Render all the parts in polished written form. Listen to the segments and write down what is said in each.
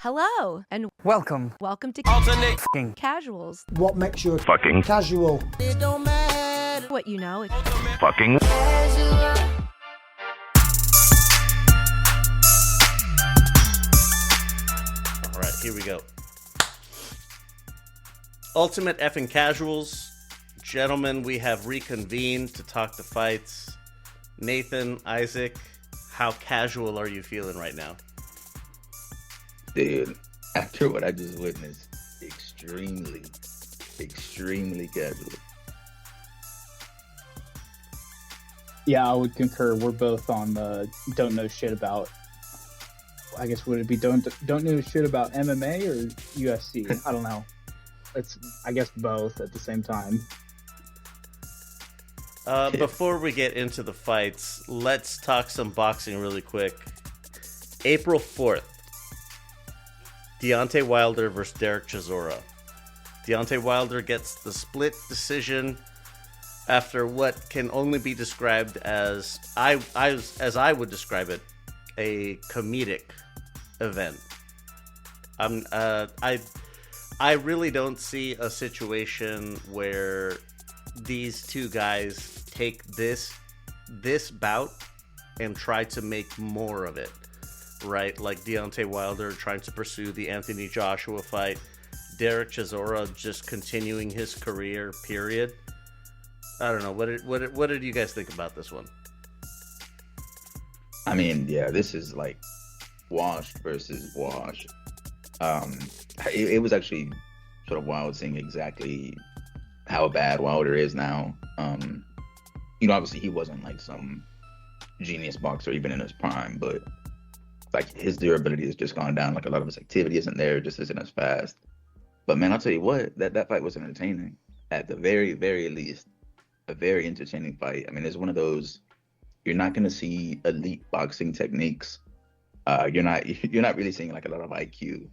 Hello, and Welcome. welcome to Alternate Fucking Casuals. What makes you fucking casual? it don't matter. What you know. Fucking All right, here we go. Ultimate effing casuals. Gentlemen, we have reconvened to talk the fights. Nathan, Isaac, how casual are you feeling right now? Dude, after what I just witnessed, extremely casual. Yeah, I would concur. We're both on the don't know shit about. I guess would it be don't know shit about MMA or UFC? I don't know. It's I guess both at the same time. Before we get into the fights, let's talk some boxing really quick. April 4th, Deontay Wilder versus Derek Chisora. Deontay Wilder gets the split decision after what can only be described as I would describe it, a comedic event. I really don't see a situation where these two guys take this bout and try to make more of it, right? Like Deontay Wilder trying to pursue the Anthony Joshua fight, Derek Chisora just continuing his career, period. I don't know. What did you guys think about this one? I mean, yeah, this is like washed versus washed. It was actually sort of wild seeing exactly how bad Wilder is now. Obviously he wasn't like some genius boxer even in his prime, but like his durability has just gone down. Like a lot of his activity isn't there, just isn't as fast. But man, I'll tell you what, that fight was entertaining at the very, very least. A very entertaining fight. I mean, it's one of those you're not going to see elite boxing techniques. You're not really seeing like a lot of IQ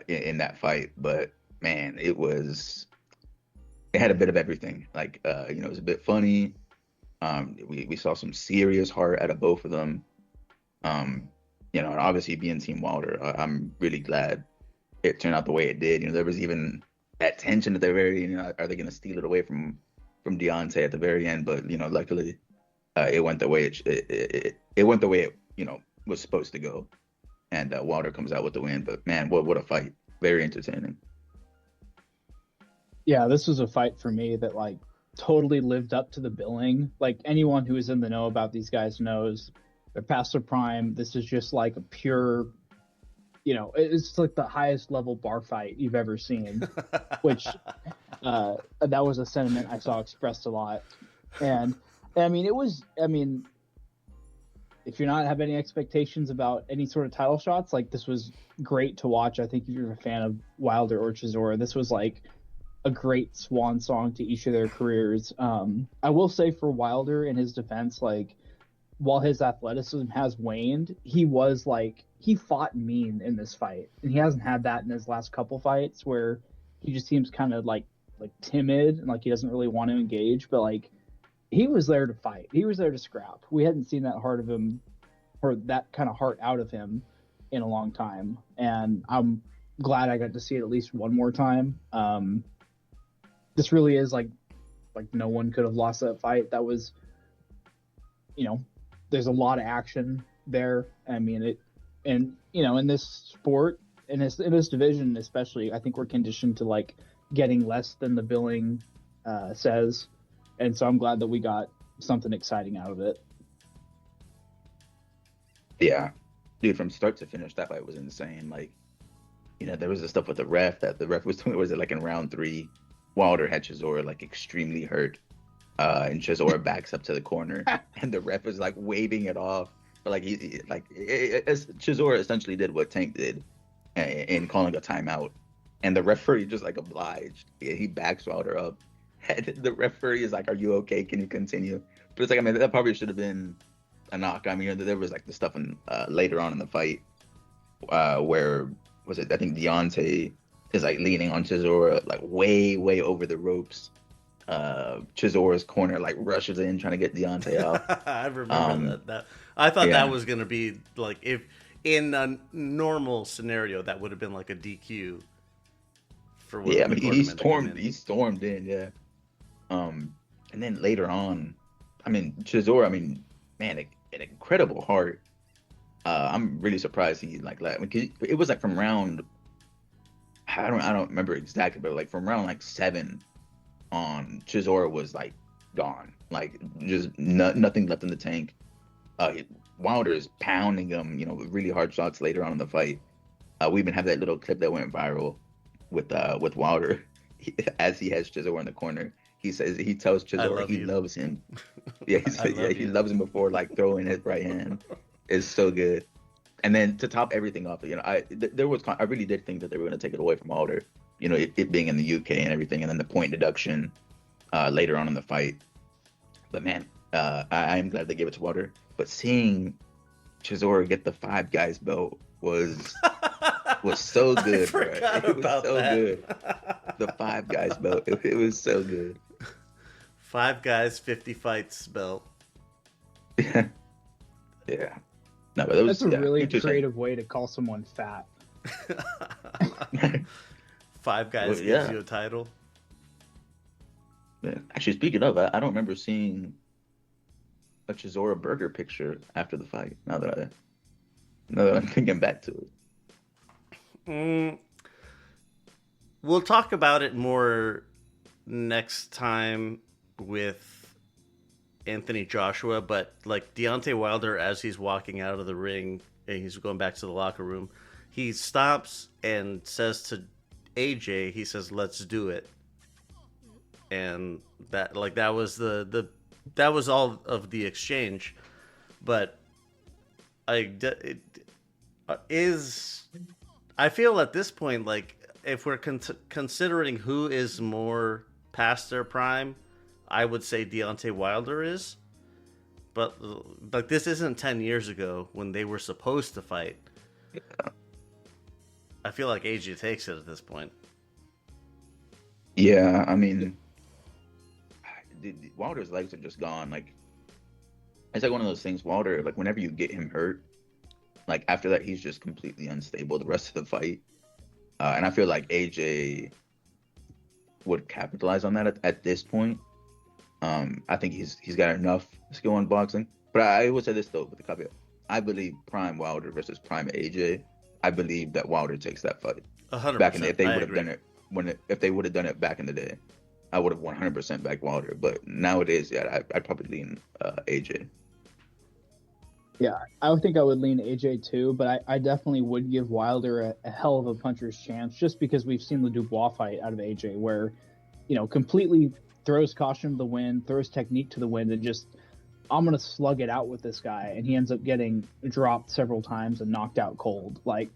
in that fight. But man, it had a bit of everything. Like it was a bit funny. We saw some serious heart out of both of them. And obviously being Team Wilder, I'm really glad it turned out the way it did. There was even that tension at the very, are they going to steal it away from Deontay at the very end? But luckily, it went the way it went the way it was supposed to go, and Wilder comes out with the win. But man, what a fight! Very entertaining. Yeah, this was a fight for me that like totally lived up to the billing. Like anyone who is in the know about these guys knows they're past their prime. This is just like a pure, it's like the highest level bar fight you've ever seen, which that was a sentiment I saw expressed a lot. And I mean, if you're not have any expectations about any sort of title shots, like this was great to watch. I think if you're a fan of Wilder or Chisora, this was like a great swan song to each of their careers. I will say for Wilder, in his defense, like while his athleticism has waned, he fought mean in this fight, and he hasn't had that in his last couple fights where he just seems kind of like timid and like he doesn't really want to engage. But like he was there to fight, he was there to scrap. We hadn't seen that heart of him, or that kind of heart out of him, in a long time, and I'm glad I got to see it at least one more time. This really is like no one could have lost that fight. That was, there's a lot of action there. I mean, in this sport, in this division especially, I think we're conditioned to like getting less than the billing says, and so I'm glad that we got something exciting out of it. Yeah, dude, from start to finish, that fight was insane. Like, there was the stuff with the ref that the ref was doing. Was it like in round 3? Wilder had Chisora like extremely hurt, and Chisora backs up to the corner, and the ref is like waving it off. But like Chisora essentially did what Tank did in calling a timeout, and the referee just like obliged. He backs Wilder up, and the referee is like, "Are you okay? Can you continue?" But it's like, I mean, that probably should have been a knock. I mean, there was like the stuff later on in the fight where was it? I think Deontay is like leaning on Chisora like way over the ropes. Chisora's corner like rushes in trying to get Deontay out. I remember that. I thought that was gonna be like in a normal scenario, that would have been like a DQ for one Yeah, I of the mean, quartermen. he stormed in, yeah. And then later on, I mean, Chisora, I mean, man, an incredible heart. I'm really surprised he like that. I mean, 'cause it was like from round, I don't remember exactly, but like from round like 7 on, Chisora was like gone, like just nothing left in the tank. Wilder is pounding him, you know, with really hard shots later on in the fight. We even have that little clip that went viral with Wilder as he has Chisora in the corner. He tells I Chisora love he you. loves him. Yeah, I love he you. loves him before like throwing his right hand. It's so good. And then to top everything off, you know, I really did think that they were going to take it away from Wilder. You know, it being in the UK and everything, and then the point deduction later on in the fight. But man, I am glad they gave it to Wilder. But seeing Chisora get the Five Guys belt was so good, I bro. forgot It was about so that. good. The Five Guys belt, it was so good. 5 guys, 50 fights belt. Yeah. No, but it was, That's a really interesting. creative way to call someone fat. 5 guys Well, gives yeah. you a title. Yeah. Actually, speaking of, I don't remember seeing a Chisora burger picture after the fight. Now that I'm thinking back to it. We'll talk about it more next time with Anthony Joshua, but like Deontay Wilder, as he's walking out of the ring and he's going back to the locker room, he stops and says to AJ, he says, "Let's do it." And that was that was all of the exchange. But I feel at this point, like, if we're considering who is more past their prime, I would say Deontay Wilder is. But like, this isn't 10 years ago when they were supposed to fight. I feel like AJ takes it at this point. Yeah, I mean, Wilder's legs are just gone. Like, it's like one of those things. Wilder, like, whenever you get him hurt, like after that, he's just completely unstable the rest of the fight. And I feel like AJ would capitalize on that at this point. I think he's got enough skill in boxing. But I will say this though, with the caveat, I believe prime Wilder versus prime AJ. I believe that Wilder takes that fight. 100%. Back in the, if they I would have agree. done it if they would have done it back in the day, I would have 100% backed Wilder. But nowadays, yeah, I'd probably lean AJ. Yeah, I would think I would lean AJ too, but I definitely would give Wilder a hell of a puncher's chance, just because we've seen the Dubois fight out of AJ where, you know, completely throws caution to the wind, throws technique to the wind, and just, I'm going to slug it out with this guy. And he ends up getting dropped several times and knocked out cold. Like,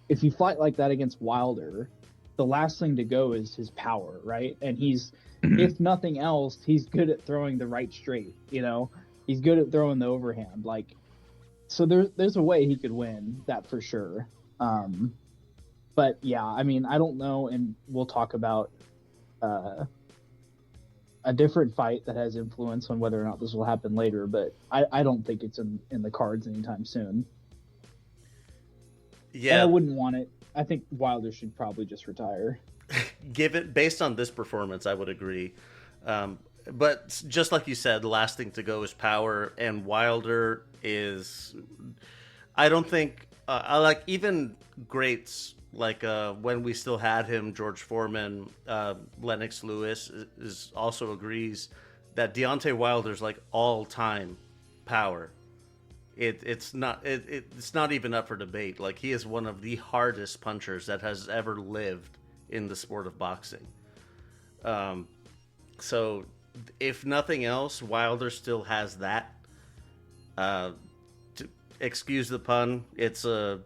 if you fight like that against Wilder, the last thing to go is his power, right? And he's, if nothing else, he's good at throwing the right straight, you know? He's good at throwing the overhand. Like, so there's a way he could win, that for sure. But yeah, I mean, I don't know, and we'll talk about a different fight that has influence on whether or not this will happen later, but I don't think it's in the cards anytime soon. Yeah. And I wouldn't want it. I think Wilder should probably just retire. Based on this performance, I would agree. But just like you said, the last thing to go is power, and Wilder is, I don't think, I like even greats like when we still had him, George Foreman, Lennox Lewis is also agrees that Deontay Wilder's like all-time power. It's not even up for debate. Like, he is one of the hardest punchers that has ever lived in the sport of boxing. So if nothing else, Wilder still has that. Excuse the pun. It's a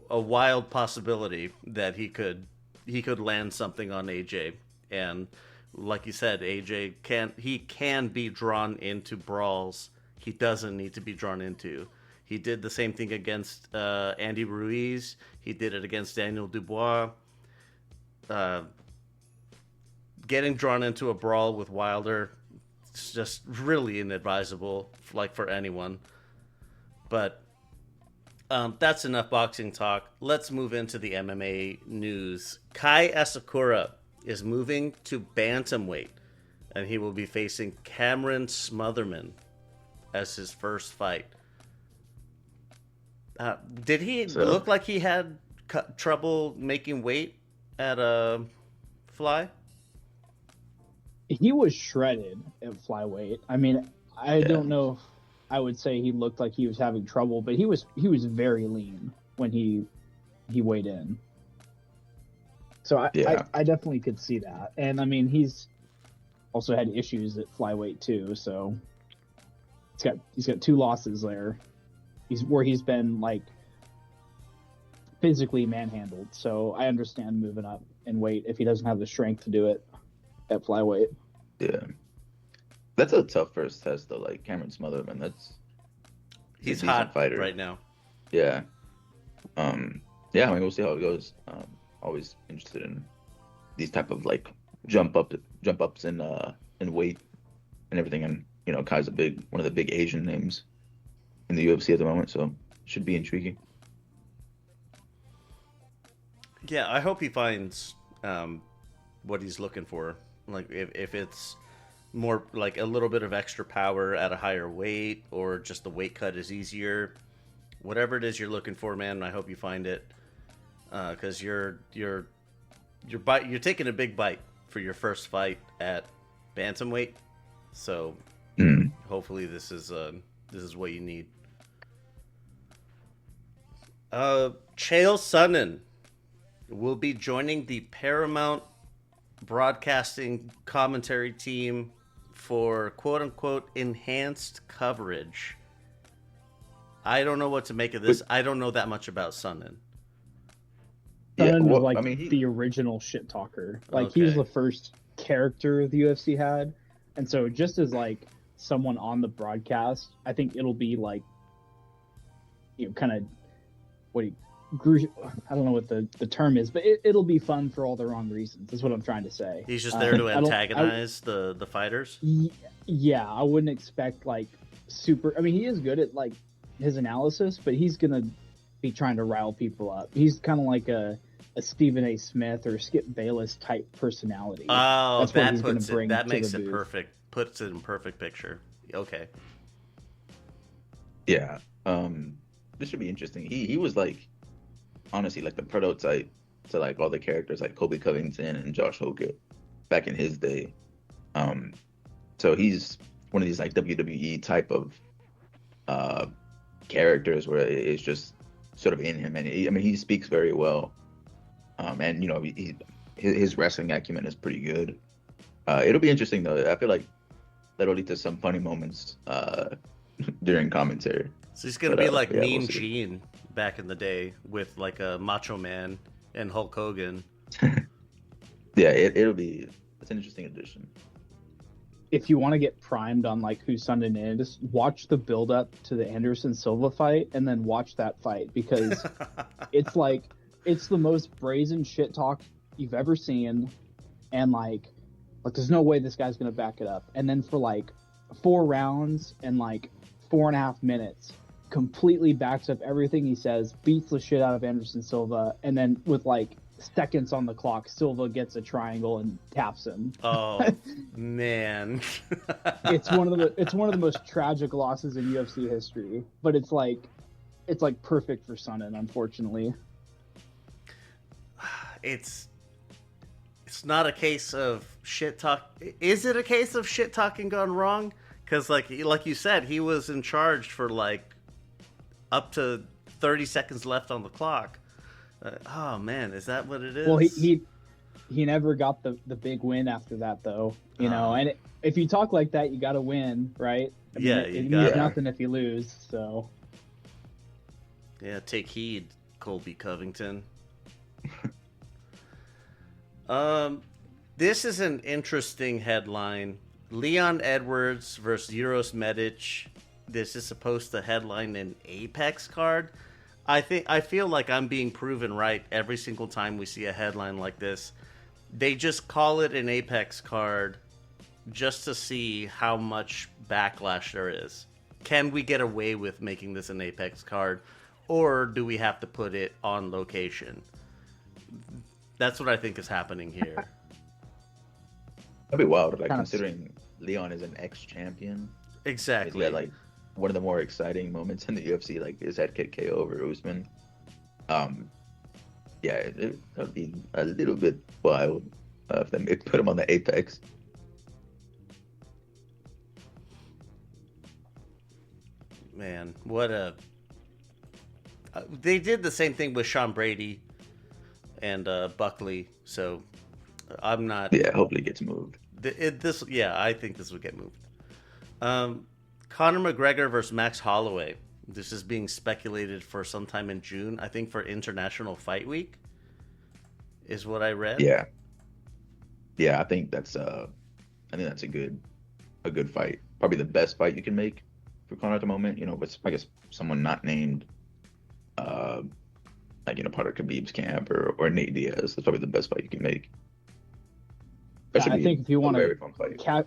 wild possibility that he could land something on AJ. And like you said, AJ can be drawn into brawls he doesn't need to be drawn into. He did the same thing against Andy Ruiz. He did it against Daniel Dubois. Getting drawn into a brawl with Wilder, it's just really inadvisable, like, for anyone. But That's enough boxing talk. Let's move into the MMA news. Kai Asakura is moving to bantamweight, and he will be facing Cameron Smotherman as his first fight. Did he look like he had trouble making weight at Fly? He was shredded at flyweight. I mean, I don't know if I would say he looked like he was having trouble, but he was very lean when he weighed in. So I definitely could see that. And I mean, he's also had issues at flyweight too. So he's got 2 losses there. He's been like physically manhandled. So I understand moving up in weight if he doesn't have the strength to do it at flyweight. Yeah. That's a tough first test though. Like Cameron Smotherman, he's hot fighter right now. Yeah. I mean, we'll see how it goes. Always interested in these type of like jump ups in weight and everything. And you know, Kai's one of the big Asian names in the UFC at the moment, so should be intriguing. Yeah, I hope he finds what he's looking for. Like if it's more like a little bit of extra power at a higher weight, or just the weight cut is easier. Whatever it is you're looking for, man, I hope you find it. Because you're taking a big bite for your first fight at bantamweight. So hopefully this is what you need. Chael Sonnen will be joining the Paramount Broadcasting commentary team for quote-unquote enhanced coverage. I don't know what to make of this. I don't know that much about Sonnen. Sonnen was like the original shit talker. Like he was the first character the UFC had. And so just as like someone on the broadcast, I think it'll be like, you know, kind of I don't know what the term is, but it'll be fun for all the wrong reasons. That's what I'm trying to say. He's just there to antagonize the fighters? Yeah, I wouldn't expect like super... I mean, he is good at like his analysis, but he's going to be trying to rile people up. He's kind of like a Stephen A. Smith or Skip Bayless type personality. Oh, that makes it perfect. Puts it in perfect picture. Okay. Yeah. This should be interesting. He was like, honestly, like the prototype to like all the characters like Colby Covington and Josh Hogan back in his day. So he's one of these like WWE type of characters where it's just sort of in him, and he speaks very well. And you know, his wrestling acumen is pretty good. It'll be interesting though. I feel like that'll lead to some funny moments during commentary. So he's gonna be like Mean Gene back in the day with like a Macho Man and Hulk Hogan. Yeah, it's an interesting addition. If you want to get primed on like who Sonnen is, watch the build up to the Anderson Silva fight and then watch that fight, because it's the most brazen shit talk you've ever seen, and like there's no way this guy's gonna back it up. And then for like 4 rounds and like 4.5 minutes, completely backs up everything he says, beats the shit out of Anderson Silva, and then with like seconds on the clock, Silva gets a triangle and taps him. Oh man. It's one of the most tragic losses in UFC history, but it's like perfect for Sonnen, unfortunately. It's not a case of shit talk. Is it a case of shit talking gone wrong? Because like you said, he was in charge for like up to 30 seconds left on the clock. Oh man, is that what it is? Well, he never got the big win after that, though. You know, and if you talk like that, you got to win, right? I mean, it means nothing if you lose. So yeah, take heed, Colby Covington. This is an interesting headline. Leon Edwards versus Uros Medic. This is supposed to headline an Apex card. I feel like I'm being proven right every single time we see a headline like this. They just call it an Apex card just to see how much backlash there is. Can we get away with making this an Apex card? or do we have to put it on location? That's what I think is happening here. That'd be wild, like Kinda considering Leon is an ex-champion. Exactly. He's got like one of the more exciting moments in the UFC, like his head kick KO over Usman. Yeah, it would be a little bit wild if they put him on the Apex. Man, what a... they did the same thing with Sean Brady and Buckley, so I'm not... Yeah, hopefully it gets moved. I think this would get moved. Conor McGregor versus Max Holloway. This is being speculated for sometime in June, I think for International Fight Week, is what I read. Yeah, I think that's a good fight. Probably the best fight you can make for Conor at the moment. But I guess someone not named, part of Khabib's camp or Nate Diaz. That's probably the best fight you can make. I think if you want very fun fight.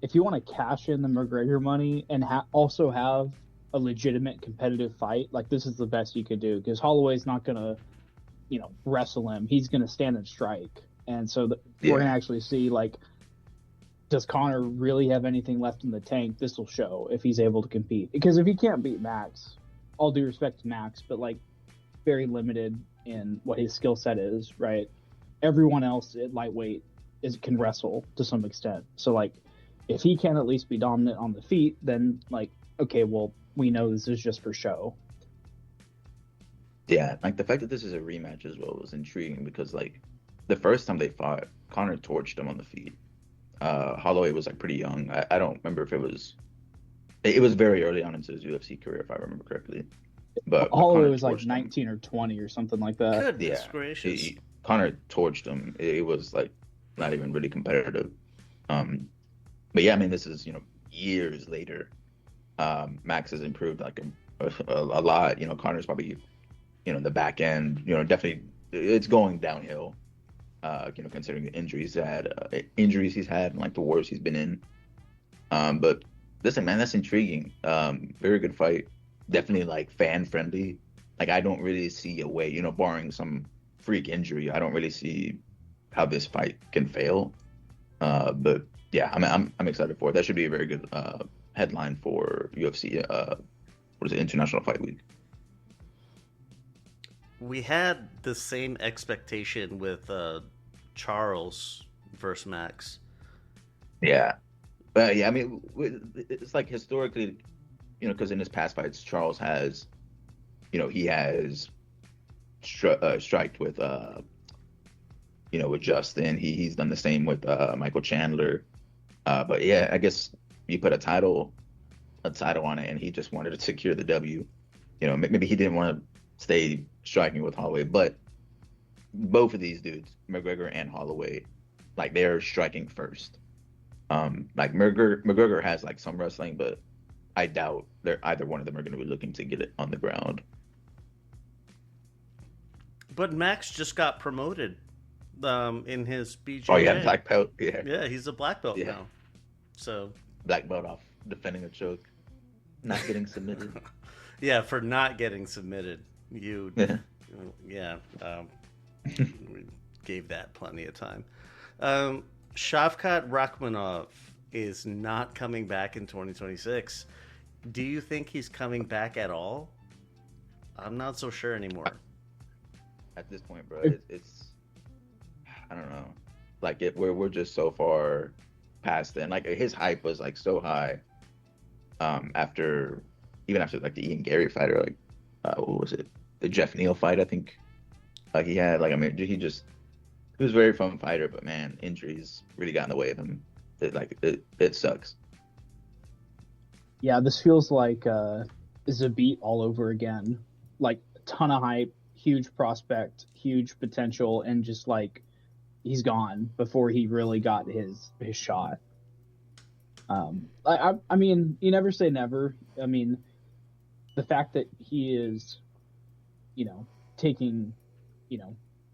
If you want to cash in the McGregor money and also have a legitimate competitive fight, like this is the best you could do, because Holloway's not gonna, wrestle him. He's gonna stand and strike, and so we're gonna actually see, like, does Conor really have anything left in the tank? This will show if he's able to compete. Because if he can't beat Max, all due respect to Max, but like very limited in what his skill set is, right? Everyone else at lightweight can wrestle to some extent. So like, if he can at least be dominant on the feet, then like, okay, well, we know this is just for show. Yeah, like the fact that this is a rematch as well was intriguing, because like the first time they fought, Conor torched him on the feet. Holloway was like pretty young. I don't remember if it was very early on into his UFC career, if I remember correctly. But Holloway was like 19 or 20 or something like that. Goodness gracious. Conor torched him. It was like not even really competitive. But yeah, I mean, this is, years later. Max has improved like a lot. Conor's probably, the back end, definitely it's going downhill. Considering the injuries he's had and like the wars he's been in. But listen, man, that's intriguing. Very good fight. Definitely like fan friendly. Like I don't really see a way, barring some freak injury, I don't really see how this fight can fail. But yeah, I'm excited for it. That should be a very good headline for UFC. International Fight Week. We had the same expectation with Charles versus Max. Yeah. But yeah, I mean, it's like historically, because in his past fights, Charles has, he has striked with, with Justin. He's done the same with Michael Chandler. But yeah, I guess you put a title on it, and he just wanted to secure the W. Maybe he didn't want to stay striking with Holloway, but both of these dudes, McGregor and Holloway, like they're striking first. Like McGregor has like some wrestling, but I doubt either one of them are going to be looking to get it on the ground. But Max just got promoted in his BJJ. Oh yeah, black belt. Yeah, he's a black belt now. So black belt off defending a choke, not getting submitted. Yeah, for not getting submitted. We gave that plenty of time. Shavkat Rakhmonov is not coming back in 2026. Do you think he's coming back at all? I'm not so sure anymore. At this point, bro, it's I don't know. Like we're just so far past it. And like his hype was like so high. After like the Ian Gary fight, or like what was it? The Jeff Neal fight, I think. He had like, I mean, he was a very fun fighter, but man, injuries really got in the way of him. It sucks. Yeah, this feels like Zabit all over again. Like a ton of hype, huge prospect, huge potential, and just like he's gone before he really got his shot. I mean, you never say never. I mean, the fact that he is, taking,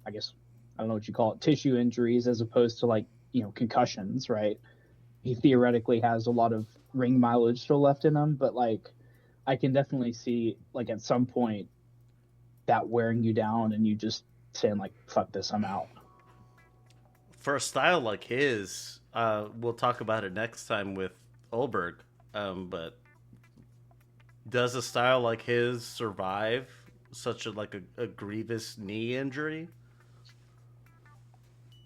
I guess, I don't know what you call it, tissue injuries as opposed to like, concussions, right? He theoretically has a lot of ring mileage still left in him, but like, I can definitely see like at some point that wearing you down and you just saying like, fuck this, I'm out. For a style like his, we'll talk about it next time with Olberg, but does a style like his survive such a grievous knee injury?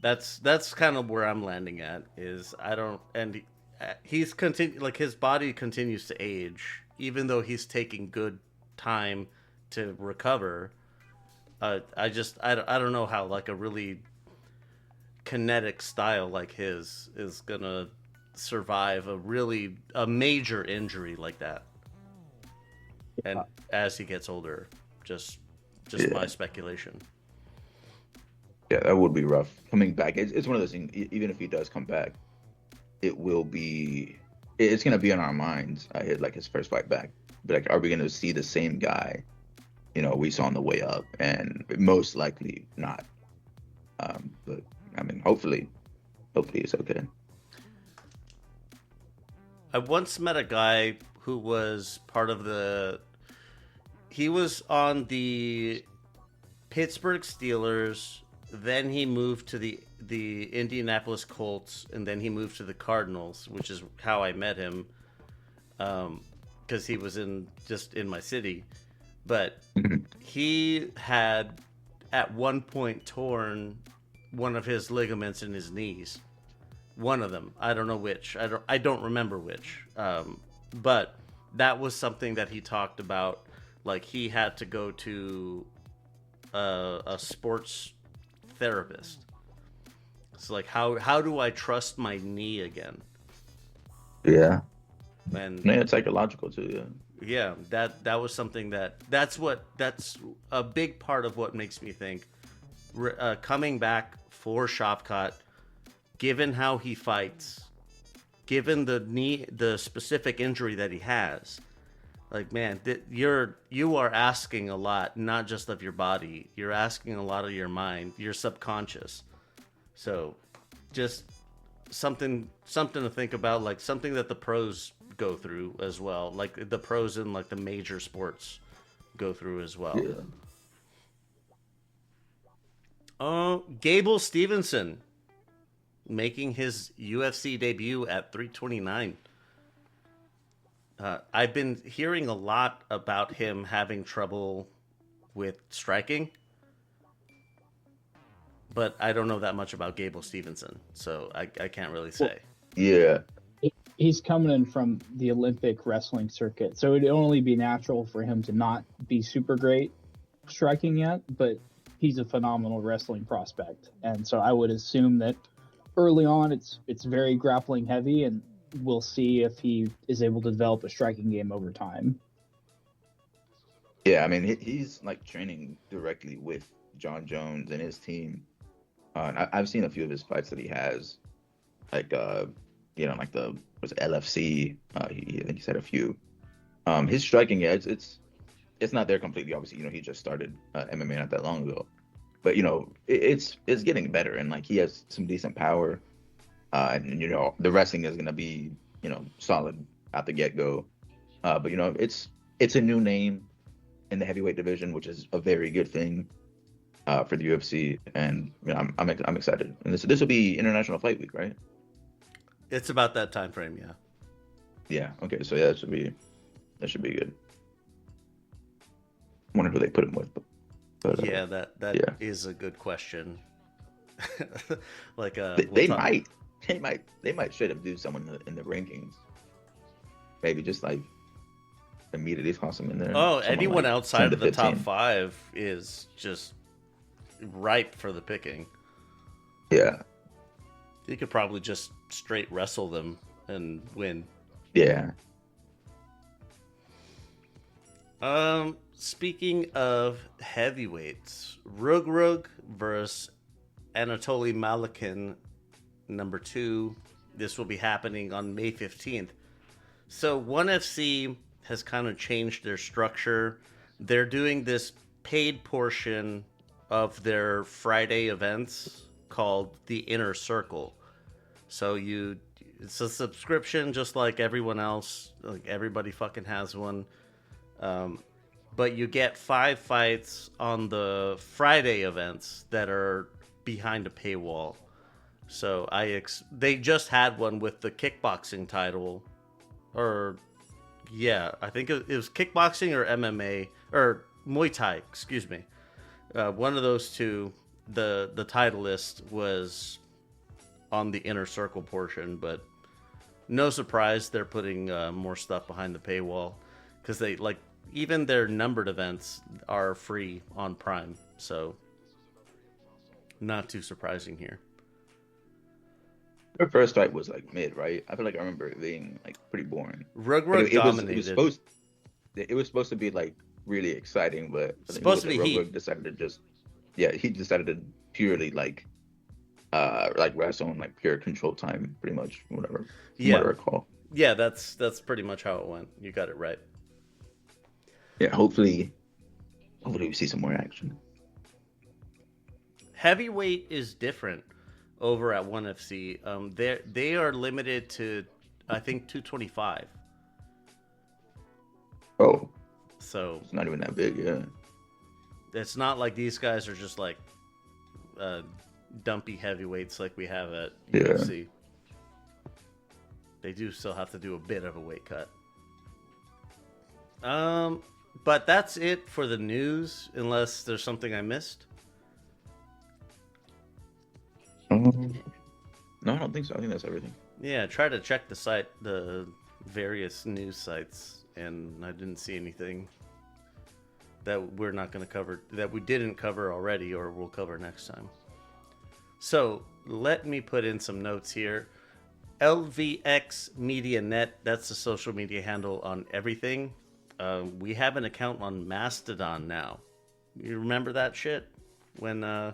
That's kind of where I'm landing at. Is I don't, and he's his body continues to age, even though he's taking good time to recover. I don't know how like a really kinetic style like his is gonna survive a major injury like that. And as he gets older, just my speculation. Yeah, that would be rough. Coming back, it's one of those things. Even if he does come back, it's gonna be on our minds. Like his first fight back, but like, are we gonna see the same guy, we saw on the way up? And most likely not. But I mean, hopefully it's okay. I once met a guy who was he was on the Pittsburgh Steelers, then he moved to the Indianapolis Colts, and then he moved to the Cardinals, which is how I met him, because he was in my city. But he had at one point torn one of his ligaments in his knees. One of them. I don't know which. I don't remember which. But that was something that he talked about. Like, he had to go to a sports therapist. It's like, how do I trust my knee again? Yeah. And yeah, it's psychological too. Yeah, that was something that's a big part of what makes me think coming back for Shavkat, given how he fights, given the specific injury that he has. Like, man, you are asking a lot, not just of your body. You're asking a lot of your mind, your subconscious. So, just something to think about, like something that the pros go through as well, like the pros in like the major sports go through as well. Yeah. Gable Stevenson making his UFC debut at 329. I've been hearing a lot about him having trouble with striking, but I don't know that much about Gable Stevenson, so I can't really say. Yeah. He's coming in from the Olympic wrestling circuit, so it'd only be natural for him to not be super great striking yet, but he's a phenomenal wrestling prospect. And so I would assume that early on it's very grappling heavy, and we'll see if he is able to develop a striking game over time. Yeah, I mean, he's like training directly with John Jones and his team. I've seen a few of his fights that he has, like like the LFC. I think he's had a few. His striking, yeah, it's not there completely. Obviously, he just started MMA not that long ago, but it's getting better, and like he has some decent power. And the wrestling is gonna be solid out the get go, but it's a new name in the heavyweight division, which is a very good thing for the UFC, and I'm excited. And this will be International Fight Week, right? It's about that time frame, yeah. Yeah. Okay. So yeah, that should be good. I wonder who they put him with. But yeah, that is a good question. Like they might straight up do someone in the rankings. Maybe just like immediately toss them in there. Oh, anyone like outside of the 15. top 5 is just ripe for the picking. Yeah. You could probably just straight wrestle them and win. Yeah. Speaking of heavyweights, Rug versus Anatoly Malikin, number 2. This will be happening on May 15th. So 1FC has kind of changed their structure. They're doing this paid portion of their Friday events called the Inner Circle. So it's a subscription just like everyone else. Like everybody fucking has one. but you get 5 fights on the Friday events that are behind a paywall. So they just had one with the kickboxing title, or yeah, I think it was kickboxing or MMA or Muay Thai, excuse me. One of those two, the title list was on the inner circle portion, but no surprise they're putting more stuff behind the paywall, because they like even their numbered events are free on Prime, so not too surprising here. Her first fight was like mid, right? I feel like I remember it being like pretty boring. Rugwork dominated. It was supposed to be like really exciting, but I think supposed to be Rugwork decided to just he decided to purely like wrestle in like pure control time, pretty much, whatever. From what I recall. Yeah, that's pretty much how it went. You got it right. Yeah, hopefully we see some more action. Heavyweight is different over at ONE FC. They are limited to, I think, 225. Oh, so it's not even that big, yeah. It's not like these guys are just like dumpy heavyweights like we have at UFC. They do still have to do a bit of a weight cut. But that's it for the news, unless there's something I missed. No, I don't think so. I think that's everything. Yeah, try to check the various news sites, and I didn't see anything that we're not going to cover, that we didn't cover already or we'll cover next time. So let me put in some notes here. LVX Media Net, that's the social media handle on everything. We have an account on Mastodon now. You remember that shit? When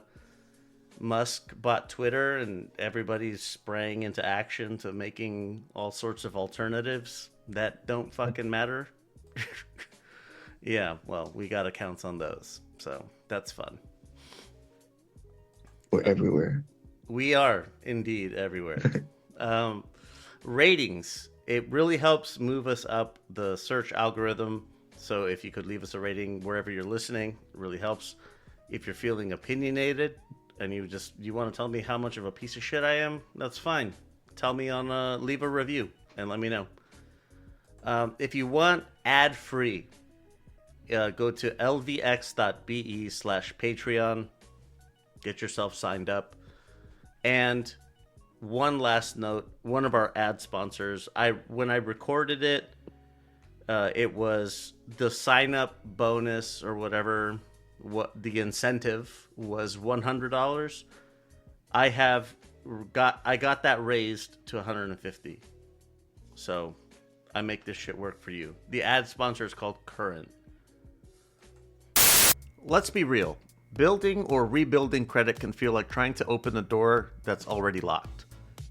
Musk bought Twitter and everybody's sprang into action to making all sorts of alternatives that don't fucking matter? Yeah, well, we got accounts on those, so that's fun. We're everywhere. We are indeed everywhere. Ratings. It really helps move us up the search algorithm. So if you could leave us a rating wherever you're listening, it really helps. If you're feeling opinionated and you want to tell me how much of a piece of shit I am, that's fine. Tell me leave a review and let me know. If you want ad-free, go to lvx.be/Patreon. Get yourself signed up. And one last note, one of our ad sponsors, when I recorded it, it was the sign-up bonus or whatever, what the incentive was $100. I got that raised to $150. So I make this shit work for you. The ad sponsor is called Current. Let's be real. Building or rebuilding credit can feel like trying to open a door that's already locked.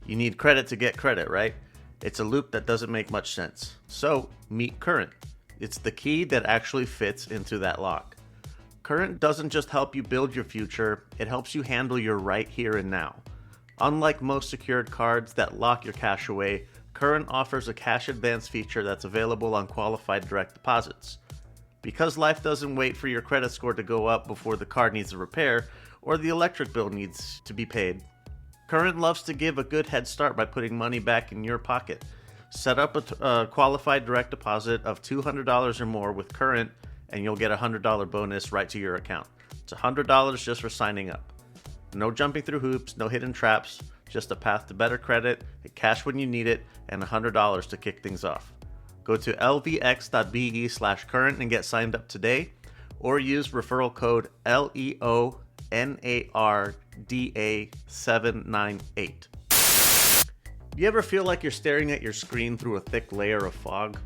You need credit to get credit, right? It's a loop that doesn't make much sense. So, meet Current. It's the key that actually fits into that lock. Current doesn't just help you build your future, it helps you handle your right here and now. Unlike most secured cards that lock your cash away, Current offers a cash advance feature that's available on qualified direct deposits. Because life doesn't wait for your credit score to go up before the card needs a repair or the electric bill needs to be paid, Current loves to give a good head start by putting money back in your pocket. Set up a qualified direct deposit of $200 or more with Current, and you'll get a $100 bonus right to your account. It's $100 just for signing up. No jumping through hoops, no hidden traps, just a path to better credit, cash when you need it, and $100 to kick things off. Go to lvx.be/current and get signed up today, or use referral code LEONARDA798. You ever feel like you're staring at your screen through a thick layer of fog?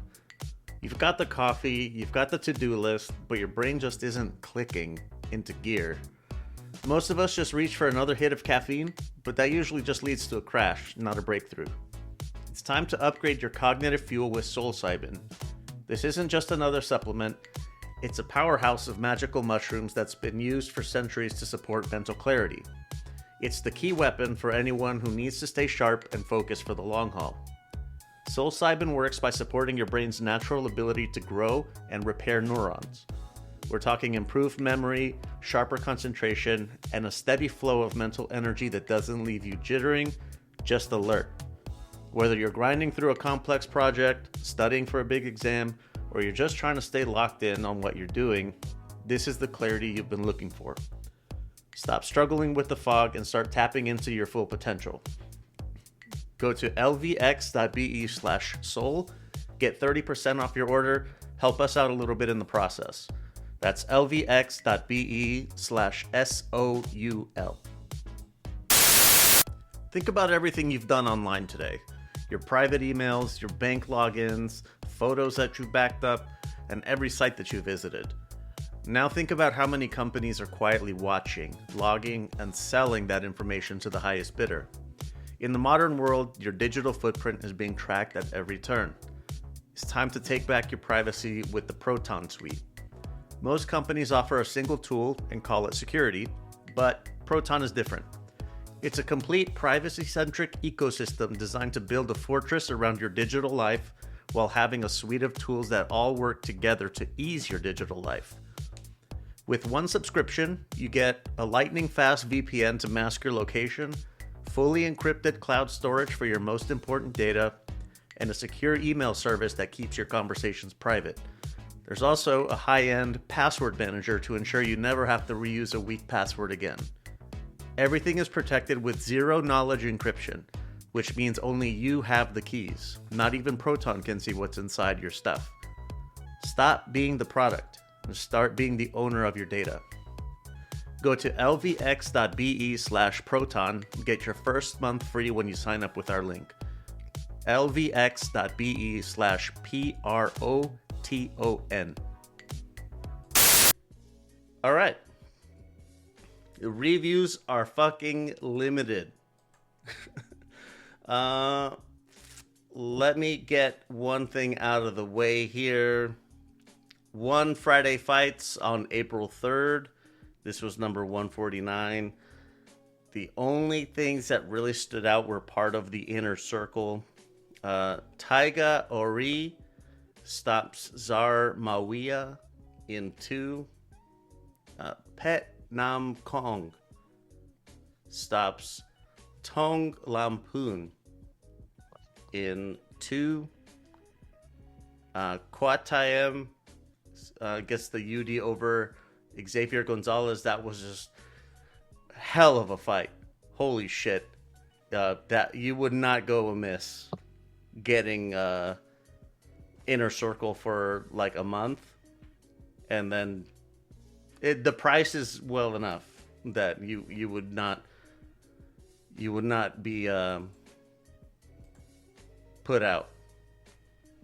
You've got the coffee, you've got the to-do list, but your brain just isn't clicking into gear. Most of us just reach for another hit of caffeine, but that usually just leads to a crash, not a breakthrough. It's time to upgrade your cognitive fuel with psilocybin. This isn't just another supplement, it's a powerhouse of magical mushrooms that's been used for centuries to support mental clarity. It's the key weapon for anyone who needs to stay sharp and focused for the long haul. Psilocybin works by supporting your brain's natural ability to grow and repair neurons. We're talking improved memory, sharper concentration, and a steady flow of mental energy that doesn't leave you jittering, just alert. Whether you're grinding through a complex project, studying for a big exam, or you're just trying to stay locked in on what you're doing, this is the clarity you've been looking for. Stop struggling with the fog and start tapping into your full potential. Go to lvx.be/soul, get 30% off your order, help us out a little bit in the process. That's lvx.be/soul. Think about everything you've done online today. Your private emails, your bank logins, photos that you backed up, and every site that you visited. Now think about how many companies are quietly watching, logging, and selling that information to the highest bidder. In the modern world, your digital footprint is being tracked at every turn. It's time to take back your privacy with the Proton Suite. Most companies offer a single tool and call it security, but Proton is different. It's a complete privacy-centric ecosystem designed to build a fortress around your digital life while having a suite of tools that all work together to ease your digital life. With one subscription, you get a lightning-fast VPN to mask your location, fully encrypted cloud storage for your most important data, and a secure email service that keeps your conversations private. There's also a high-end password manager to ensure you never have to reuse a weak password again. Everything is protected with zero-knowledge encryption, which means only you have the keys. Not even Proton can see what's inside your stuff. Stop being the product and start being the owner of your data. Go to lvx.be/proton and get your first month free when you sign up with our link. lvx.be/proton. All right. The reviews are fucking limited. Let me get one thing out of the way here. One Friday Fights on April 3rd. This was number 149. The only things that really stood out were part of the inner circle. Taiga Ori stops Zar Mawiya in 2. Pet Nam Kong stops Tong Lampoon in 2. Kwatayem gets the UD over Xavier Gonzalez. That was just hell of a fight. Holy shit. That you would not go amiss getting inner circle for like a month, and then the price is well enough that you would not be put out.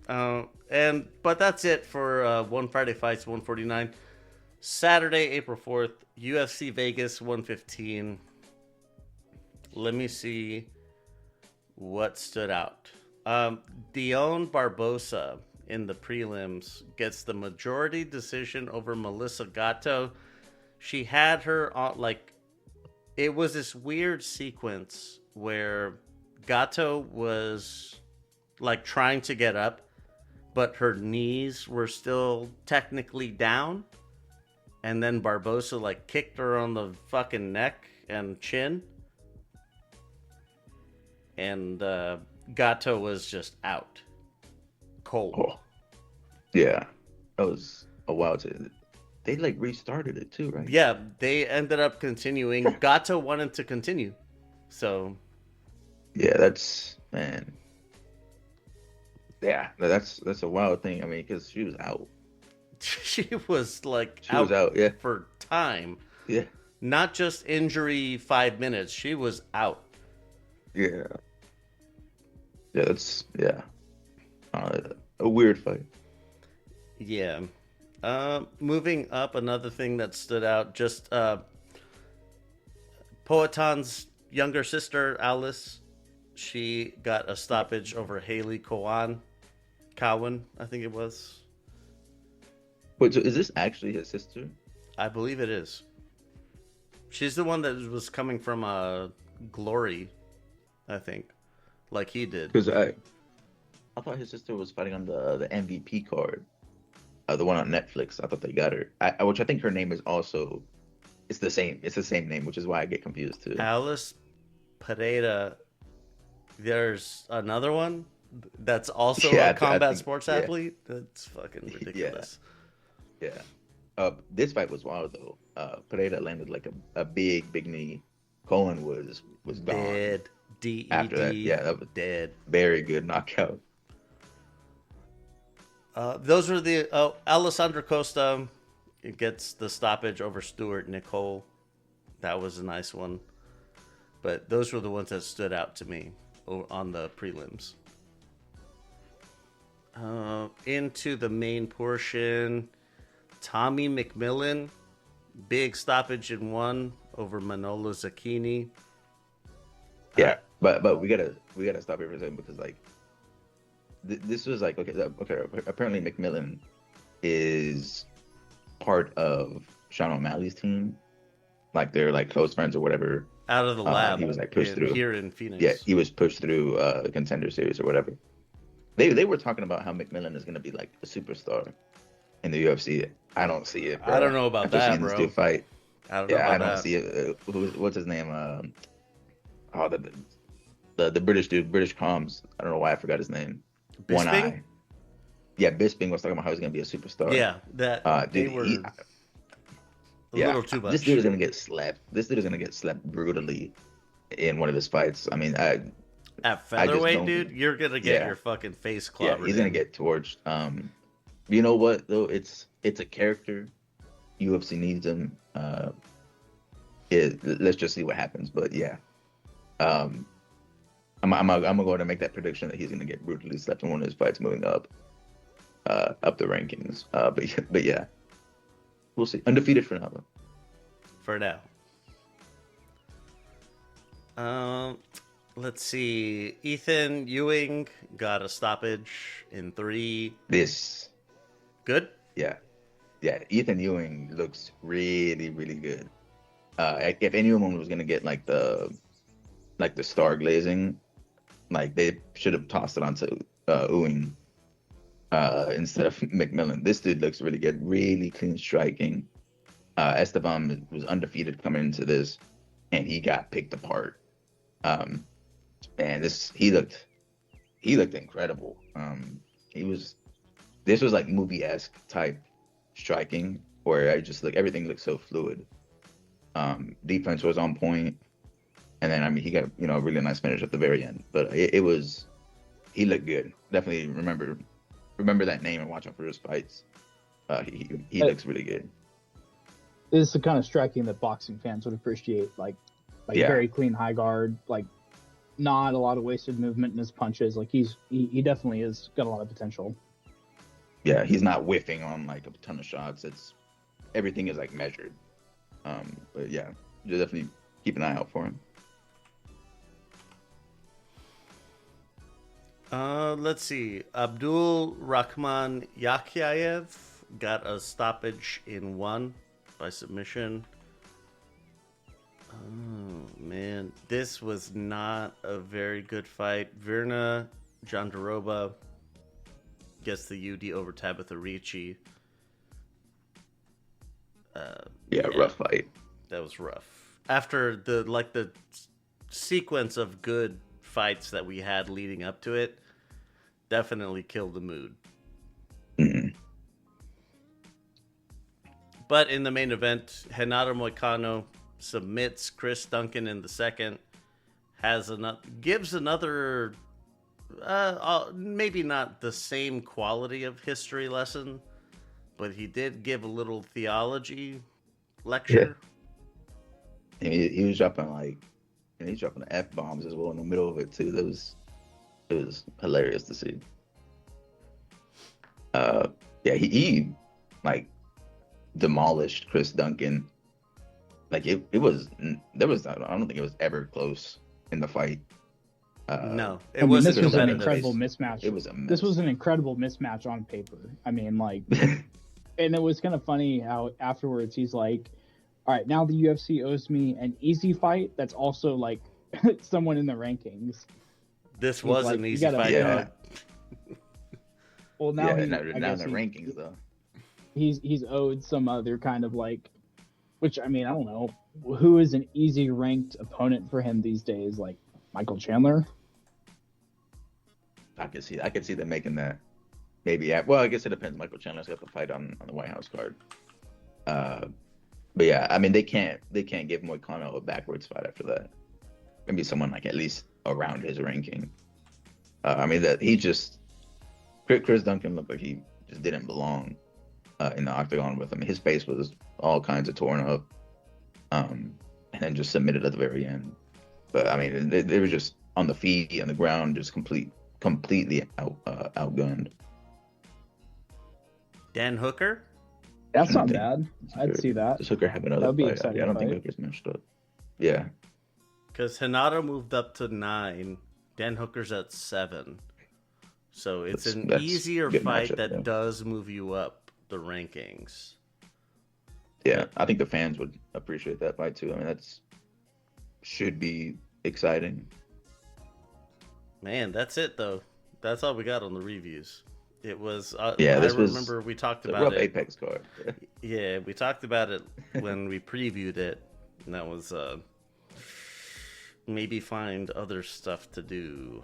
But that's it for One Friday Fights 149. Saturday, April 4th, UFC Vegas 115. Let me see what stood out. Dion Barbosa in the prelims gets the majority decision over Melissa Gatto. She had her on, like, it was this weird sequence where Gatto was like trying to get up, but her knees were still technically down. And then Barbosa like kicked her on the fucking neck and chin. And Gatto was just out. Cold. Oh. Yeah. That was a wild thing. They like restarted it too, right? Yeah, they ended up continuing. Gatto wanted to continue. So yeah, that's, man. Yeah, that's a wild thing. I mean, because she was out. She was like She was out, yeah. for time. Yeah. Not just injury 5 minutes. She was out. Yeah. Yeah, that's, yeah. A weird fight. Yeah. Moving up, another thing that stood out, just Poatan's younger sister, Alice, she got a stoppage over Haley Cowan, I think it was. Wait, so is this actually his sister? I believe it is. She's the one that was coming from Glory, I think, like he did. Because I thought his sister was fighting on the MVP card. the one on Netflix. I thought they got her, which I think her name is also. It's the same. It's the same name, which is why I get confused too. Alice Pereira. There's another one that's also a combat sports athlete. That's fucking ridiculous. Yeah. This fight was wild though. Pereira landed like a big knee. Cohen was gone. Dead. DED. After that, yeah, that was dead. Very good knockout. Those were the Alessandro Costa. It gets the stoppage over Stuart Nicole. That was a nice one. But those were the ones that stood out to me on the prelims. Into the main portion, Tommy McMillan, big stoppage in 1 over Manolo Zacchini. Yeah, but we gotta stop here for a second because like this was like okay. Apparently McMillan is part of Sean O'Malley's team, like they're like close friends or whatever. Out of the lab, he was like pushed through here in Phoenix. Yeah, he was pushed through the Contender Series or whatever. They were talking about how McMillan is gonna be like a superstar in the UFC. I don't see it, bro. I don't know about After that, seeing bro. This dude fight. I don't know about I don't that. see it. What's his name? The British dude, British comms. I don't know why I forgot his name. Bisping? One eye. Yeah, Bisping was talking about how he's gonna be a superstar. Yeah, that they dude, were a little too much. This dude is gonna get slapped. This dude is gonna get slapped brutally in one of his fights. I mean, at featherweight, dude, you're gonna get your fucking face clobbered. Yeah, he's gonna get torched. You know what though? It's a character. UFC needs him. Let's just see what happens. But yeah, I'm gonna go ahead and make that prediction that he's gonna get brutally slapped in one of his fights moving up the rankings. But yeah, we'll see. Undefeated for now though. For now. Let's see. Ethan Ewing got a stoppage in 3. This. Good? Yeah. Ethan Ewing looks really, really good. If anyone was gonna get like the star glazing, like they should have tossed it onto Ewing instead of McMillan. This dude looks really good, really clean striking. Esteban was undefeated coming into this, and he got picked apart. Man, he looked incredible. This was like movie-esque type striking, where I just everything looked so fluid. Defense was on point, and then I mean he got a really nice finish at the very end. But he looked good. Definitely remember that name and watch out for his fights. He looks really good. This is the kind of striking that boxing fans would appreciate, like very clean high guard, like not a lot of wasted movement in his punches. Like he definitely has got a lot of potential. Yeah, he's not whiffing on like a ton of shots. Everything is like measured. But yeah, you definitely keep an eye out for him. Let's see. Abdul Rahman Yakhyayev got a stoppage in 1 by submission. Oh, man. This was not a very good fight. Virna Jandaroba gets the UD over Tabitha Ricci. Rough fight. That was rough. After the sequence of good fights that we had leading up to it, definitely killed the mood. Mm-hmm. But in the main event, Renato Moicano submits Chris Duncan in the second, gives another maybe not the same quality of history lesson, but he did give a little theology lecture. Yeah. And he was dropping he's dropping the F-bombs as well in the middle of it too. It was hilarious to see. He demolished Chris Duncan. Like I don't think it was ever close in the fight. No, this was an incredible mismatch. It was a mess. This was an incredible mismatch on paper. I mean, and it was kind of funny how afterwards he's like, all right, now the UFC owes me an easy fight that's also like someone in the rankings. This was an easy fight. Yeah. Well, now now in the rankings though. he's owed some other kind of like, which I mean I don't know who is an easy ranked opponent for him these days, like Michael Chandler. I could see them making that. Maybe. Yeah. Well, I guess it depends. Michael Chandler's got the fight on the White House card. But yeah, I mean they can't give Moicano a backwards fight after that. Maybe someone like at least around his ranking. I mean that Chris Duncan looked like he just didn't belong in the octagon with him. His face was all kinds of torn up, and then just submitted at the very end. But I mean, they were just on the feet, on the ground, just completely outgunned. Dan Hooker? That's not bad. I'd see that. Does Hooker have another That'd be fight? exciting. Yeah, I don't think Hooker's matched up. Yeah. Because Hinata moved up to 9. Dan Hooker's at 7. So it's an easier fight that does move you up the rankings. Yeah, I think the fans would appreciate that fight too. I mean, should be exciting. Man, that's it though. That's all we got on the reviews. It was. Remember we talked about rough it. Apex card. Yeah, we talked about it when we previewed it, and that was maybe find other stuff to do.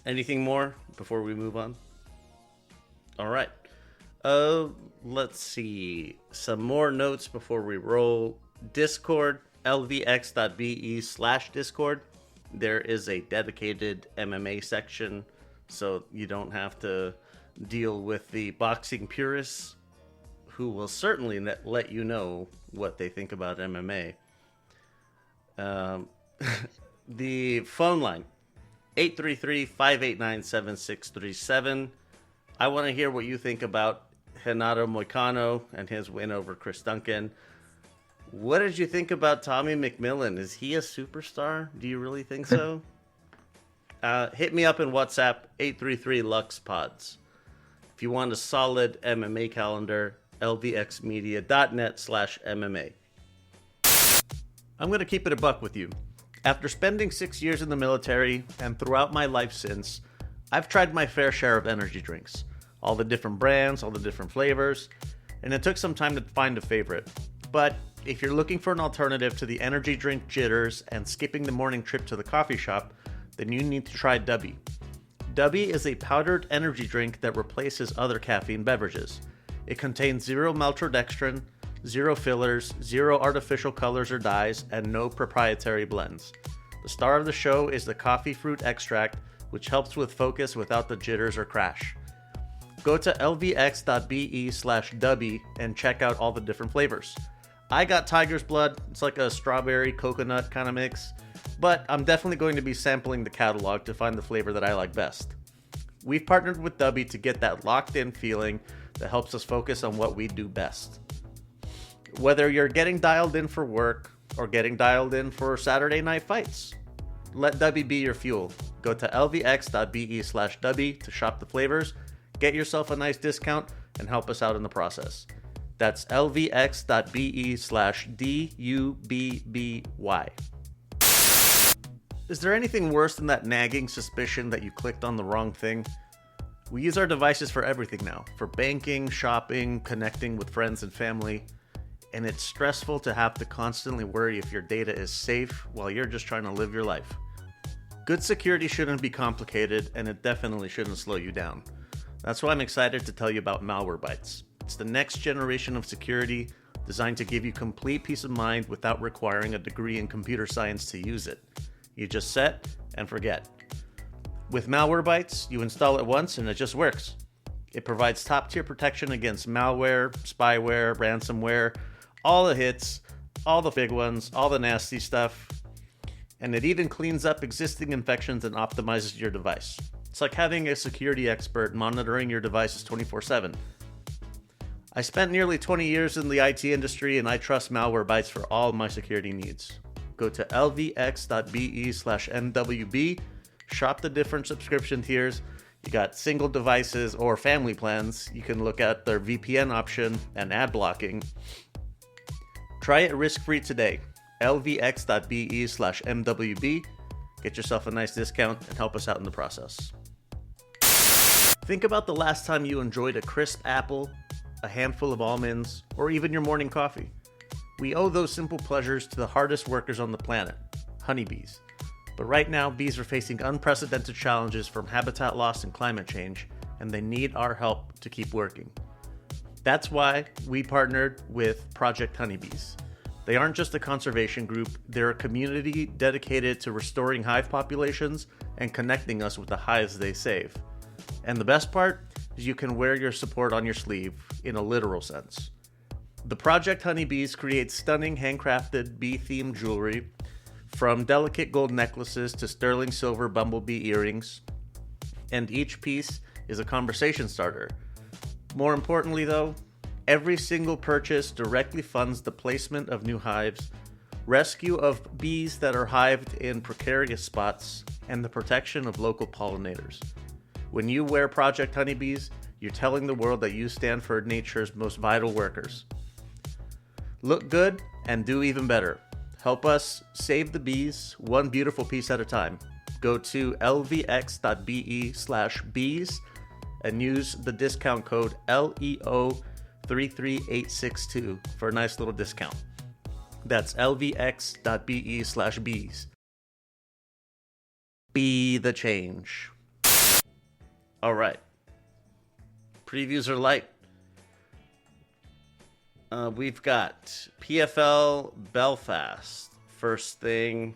Anything more before we move on? All right. Let's see. Some more notes before we roll. Discord, lvx.be/Discord. There is a dedicated MMA section, so you don't have to deal with the boxing purists, who will certainly let you know what they think about MMA. The phone line, 833-589-7637. I want to hear what you think about Renato Moicano and his win over Chris Duncan. What did you think about Tommy McMillan? Is he a superstar? Do you really think so? Hit me up in WhatsApp, 833-LUXPODS. If you want a solid MMA calendar, lvxmedia.net/MMA. I'm going to keep it a buck with you. After spending 6 years in the military and throughout my life since, I've tried my fair share of energy drinks. All the different brands, all the different flavors, and it took some time to find a favorite. But if you're looking for an alternative to the energy drink jitters and skipping the morning trip to the coffee shop, then you need to try Dubby. Dubby is a powdered energy drink that replaces other caffeine beverages. It contains 0 maltodextrin, 0 fillers, 0 artificial colors or dyes, and no proprietary blends. The star of the show is the coffee fruit extract, which helps with focus without the jitters or crash. Go to lvx.be/Dubby and check out all the different flavors. I got Tiger's Blood. It's like a strawberry coconut kind of mix, but I'm definitely going to be sampling the catalog to find the flavor that I like best. We've partnered with Dubby to get that locked-in feeling that helps us focus on what we do best. Whether you're getting dialed in for work or getting dialed in for Saturday night fights, let Dubby be your fuel. Go to lvx.be/Dubby to shop the flavors, get yourself a nice discount, and help us out in the process. That's lvx.be/DUBBY. Is there anything worse than that nagging suspicion that you clicked on the wrong thing? We use our devices for everything now, for banking, shopping, connecting with friends and family, and it's stressful to have to constantly worry if your data is safe while you're just trying to live your life. Good security shouldn't be complicated, and it definitely shouldn't slow you down. That's why I'm excited to tell you about Malwarebytes. It's the next generation of security designed to give you complete peace of mind without requiring a degree in computer science to use it. You just set and forget. With Malwarebytes, you install it once and it just works. It provides top-tier protection against malware, spyware, ransomware, all the hits, all the big ones, all the nasty stuff. And it even cleans up existing infections and optimizes your device. It's like having a security expert monitoring your devices 24/7. I spent nearly 20 years in the IT industry, and I trust Malwarebytes for all my security needs. Go to lvx.be/nwb, shop the different subscription tiers. You got single devices or family plans. You can look at their VPN option and ad blocking. Try it risk-free today. lvx.be/mwb. Get yourself a nice discount and help us out in the process. Think about the last time you enjoyed a crisp apple, a handful of almonds, or even your morning coffee. We owe those simple pleasures to the hardest workers on the planet, honeybees. But right now, bees are facing unprecedented challenges from habitat loss and climate change, and they need our help to keep working. That's why we partnered with Project Honeybees. They aren't just a conservation group, they're a community dedicated to restoring hive populations and connecting us with the hives they save. And the best part is you can wear your support on your sleeve in a literal sense. The Project Honeybees create stunning handcrafted bee-themed jewelry, from delicate gold necklaces to sterling silver bumblebee earrings, and each piece is a conversation starter. More importantly though, every single purchase directly funds the placement of new hives, rescue of bees that are hived in precarious spots, and the protection of local pollinators. When you wear Project Honeybees, you're telling the world that you stand for nature's most vital workers. Look good and do even better. Help us save the bees, one beautiful piece at a time. Go to lvx.be/bees and use the discount code LEO33862 for a nice little discount. That's lvx.be/bees. Be the change. All right. Previews are light. We've got PFL Belfast. First thing,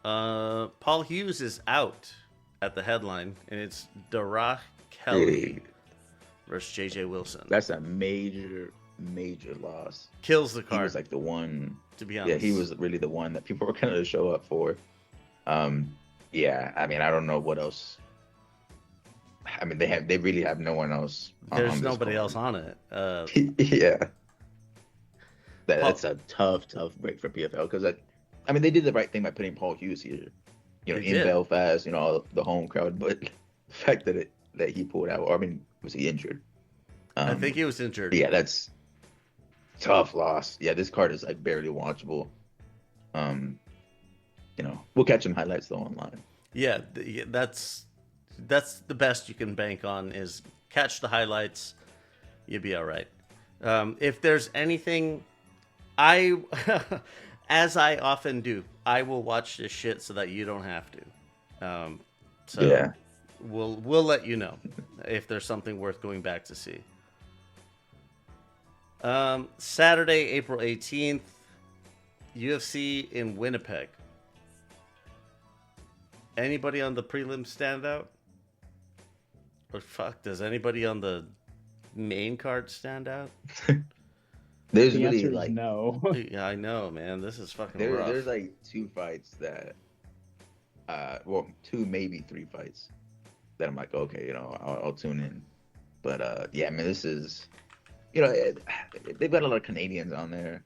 Paul Hughes is out at the headline, and it's Darragh Kelly versus JJ Wilson. That's a major loss. Kills the card. He was like the one, to be honest. Yeah, he was really the one that people were going to show up for. Yeah, I mean, I don't know what else. I mean, they really have no one else. There's nobody else on it. Yeah, that's a tough break for PFL because I mean, they did the right thing by putting Paul Hughes here, in Belfast, the home crowd. But the fact that he pulled out, or I mean, was he injured? I think he was injured. Yeah, that's tough loss. Yeah, this card is like barely watchable. We'll catch some highlights though online. Yeah, that's the best you can bank on is catch the highlights. You'll be all right. If there's anything, as I often do, I will watch this shit so that you don't have to. Yeah, we'll let you know if there's something worth going back to see. Saturday, April 18th, UFC in Winnipeg. Anybody on the prelim stand out? Or fuck, does anybody on the main card stand out? There's The really answer is like no. Yeah, I know, man. This is fucking rough. there's like two fights that, two maybe three fights that I'm like, okay, I'll tune in. But yeah, I mean, this is, they've got a lot of Canadians on there.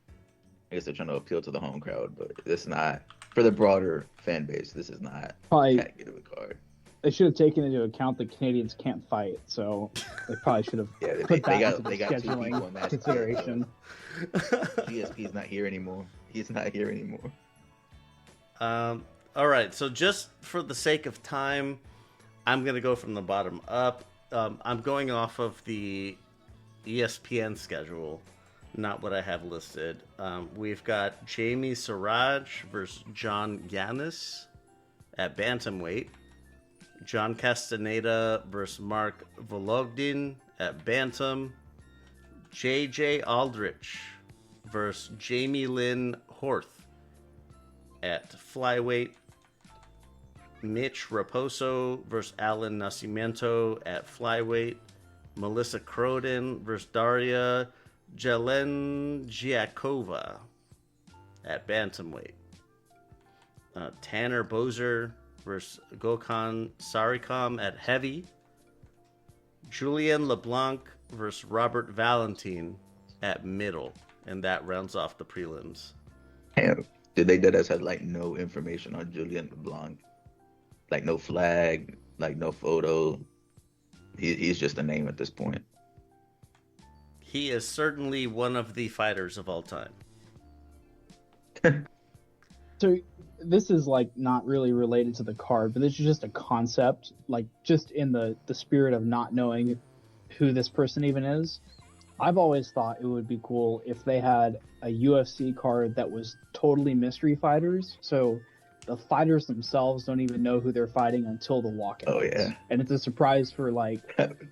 I guess they're trying to appeal to the home crowd, but it's not for the broader fan base. This is not Probably that good of a card. they should have taken into account that Canadians can't fight, so they probably should have put that into the they got two people in scheduling that consideration. GSP's not here anymore. He's not here anymore. All right, so just for the sake of time, I'm going to go from the bottom up. I'm going off of the ESPN schedule, not what I have listed. We've got Jamie Siraj versus John Yanis at bantamweight. John Castaneda versus Mark Vologdin at bantam. JJ Aldrich versus Jamie Lynn Horth at flyweight. Mitch Raposo versus Alan Nascimento at flyweight. Melissa Croden versus Daria Jelengiakova at bantamweight. Tanner Bozer versus Gokhan Sarikam at heavy. Julian LeBlanc versus Robert Valentin at middle. And that rounds off the prelims. Damn. Did they dead us had like no information on Julian LeBlanc? Like no flag, like no photo. He's just a name at this point. He is certainly one of the fighters of all time. So this is like not really related to the card, but this is just a concept, like just in the spirit of not knowing who this person even is. I've always thought it would be cool if they had a UFC card that was totally mystery fighters. So the fighters themselves don't even know who they're fighting until the walkout. Oh, yeah. And it's a surprise for like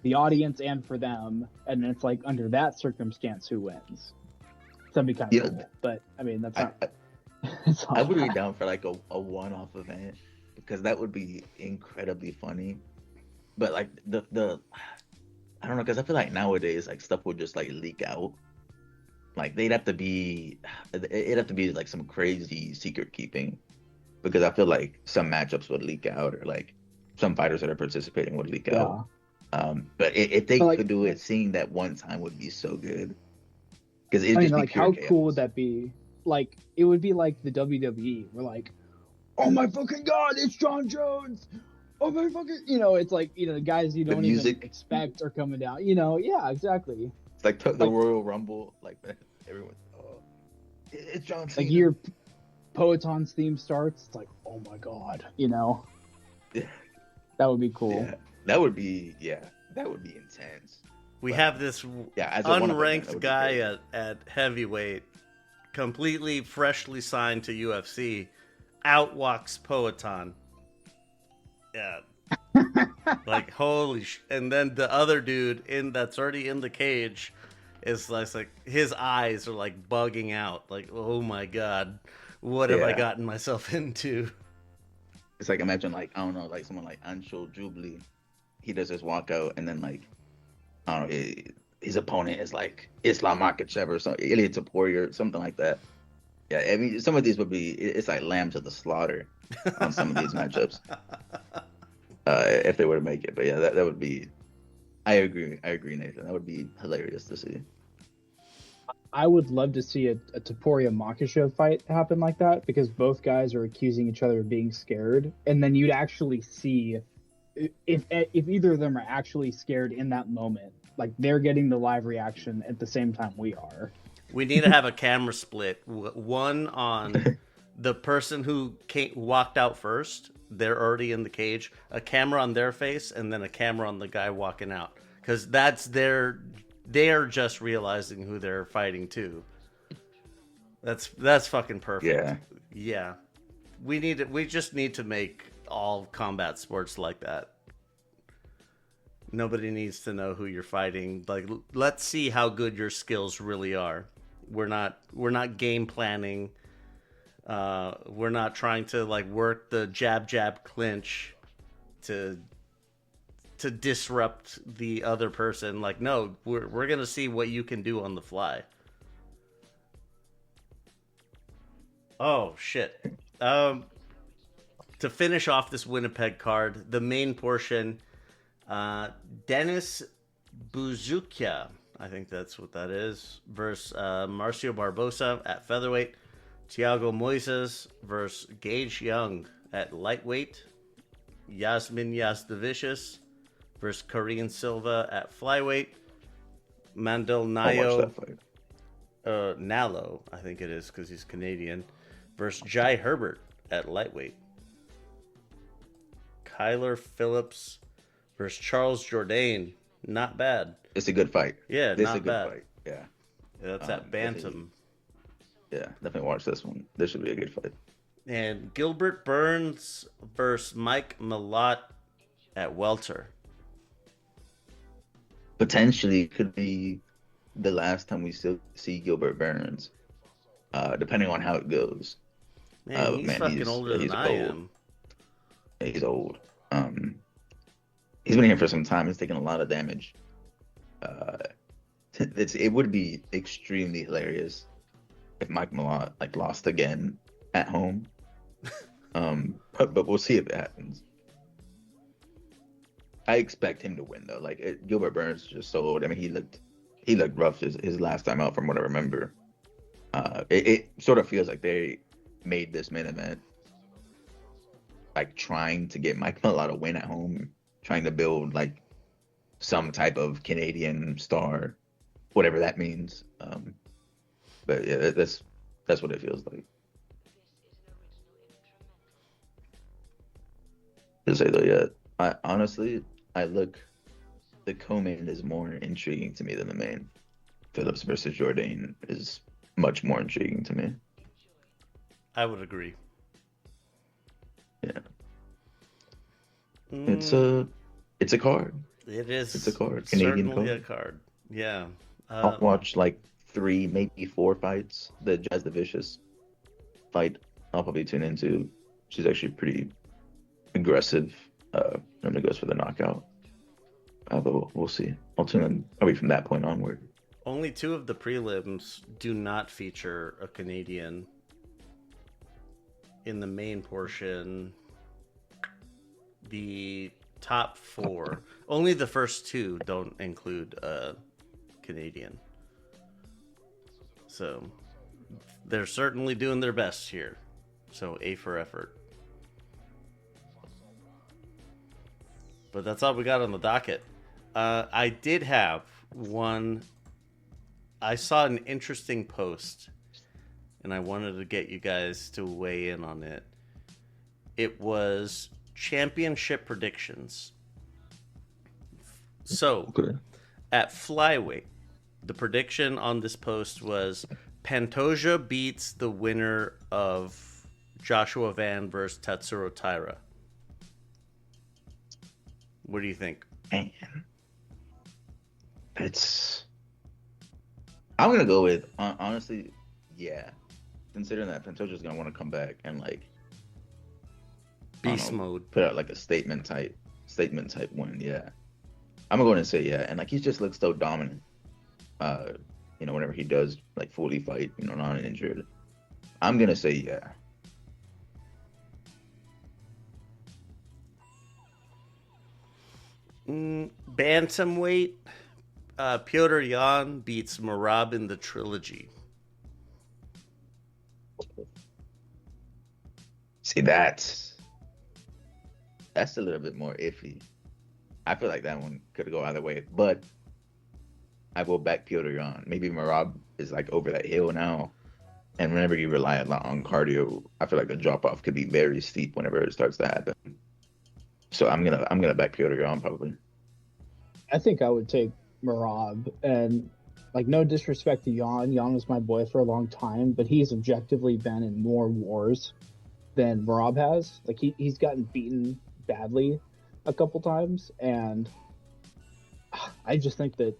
the audience and for them. And it's like under that circumstance, who wins? That'd be kind of cool. But I mean, that's not. I would be down for like a one-off event because that would be incredibly funny. But like the I don't know, because I feel like nowadays like stuff would just like leak out. Like it'd have to be like some crazy secret keeping, because I feel like some matchups would leak out, or like some fighters that are participating would leak out. But if they could do it, seeing that one time would be so good. Because it'd just be like, pure how chaos. cool would that be? Like, it would be like the WWE. We're like, oh my fucking god, it's John Jones. Oh my fucking, it's like, the guys you don't even expect are coming down. Yeah, exactly. It's like the Royal Rumble, like everyone. Oh, it's John Cena. Like your Poeton's theme starts. It's like, oh my god, Yeah. That would be cool. Yeah, that would be intense. We have this unranked guy at heavyweight, completely freshly signed to UFC, outwalks Poeton. Yeah. Like, holy and then the other dude that's already in the cage is like his eyes are like bugging out. Like, oh my god, what have I gotten myself into? It's like, imagine like, I don't know, like someone like Anshul Jubilee, he does his walkout and then like, I don't know, his opponent is like Islam Makhachev or something, Ilya Taporia, something like that. Yeah, I mean, some of these it's like lamb to the slaughter on some of these matchups. If they were to make it. But yeah, that would be, I agree, Nathan. That would be hilarious to see. I would love to see a Taporia Makhachev fight happen like that, because both guys are accusing each other of being scared, and then you'd actually see if either of them are actually scared in that moment, like they're getting the live reaction at the same time we are. We need to have a camera split. One on the person who walked out first. They're already in the cage. A camera on their face, and then a camera on the guy walking out. Because they're just realizing who they're fighting to. That's fucking perfect. Yeah. We just need to make all combat sports like that. Nobody needs to know who you're fighting. Like, let's see how good your skills really are. We're not game planning. We're not trying to like work the jab clinch to disrupt the other person. Like, no, we're gonna see what you can do on the fly. Oh shit. To finish off this Winnipeg card, the main portion, Denis Buzukia, I think that's what that is, versus Marcio Barbosa at featherweight. Thiago Moises versus Gage Young at lightweight. Yasmin Yazdavicius versus Karine Silva at flyweight. Mandel Nalo, I think it is because he's Canadian, versus Jai Herbert at lightweight. Kyler Phillips versus Charles Jourdain. Not bad. It's a good fight. Yeah, this not is a good bad. Fight. Yeah. That's at Bantam. Definitely watch this one. This should be a good fight. And Gilbert Burns versus Mike Malott at welter. Potentially could be the last time we still see Gilbert Burns, depending on how it goes. Man, he's fucking older than I am. Yeah, he's old. He's been here for some time. He's taken a lot of damage. It would be extremely hilarious if Mike Malott like lost again at home. But we'll see if it happens. I expect him to win though. Like Gilbert Burns is just so old. I mean, he looked rough his last time out, from what I remember. It sort of feels like they made this main event like trying to get Mike Malott a win at home, trying to build like some type of Canadian star, whatever that means. But yeah, that's what it feels like. to say though, yeah. I honestly, I look the co-main is more intriguing to me than the main. Phillips versus Jourdain is much more intriguing to me. I would agree. Yeah. It's a card. It is. It's a card. It's Canadian certainly card. a card. Yeah. I'll watch like 3, maybe 4 fights. The Jazz the Vicious fight, I'll probably tune into. She's actually pretty aggressive. Normally goes for the knockout. But we'll see. I'll tune in probably from that point onward. Only 2 of the prelims do not feature a Canadian. In the main portion, the top 4, only the first 2 don't include a Canadian. So they're certainly doing their best here. So A for effort. But that's all we got on the docket. I did have one. I saw an interesting post, and I wanted to get you guys to weigh in on it. It was championship predictions. So, at flyweight, the prediction on this post was Pantoja beats the winner of Joshua Van versus Tatsuro Taira. What do you think? Man, I'm gonna go with honestly, yeah. Considering that Pantoja's gonna want to come back and like Beast mode, put out like a statement type win, yeah. I'm gonna go ahead and say yeah, and like he just looks so dominant. Whenever he does like fully fight, not injured. I'm gonna say yeah. Bantamweight, Piotr Jan beats Merab in the trilogy. See, that's a little bit more iffy. I feel like that one could go either way, but I will back Piotr Jan. Maybe Merab is like over that hill now, and whenever you rely a lot on cardio, I feel like the drop off could be very steep whenever it starts to happen. So I'm gonna back Piotr Jan probably. I think I would take Merab, and like no disrespect to Jan. Jan was my boy for a long time, but he's objectively been in more wars than Merab has. Like he's gotten beaten badly a couple times, and I just think that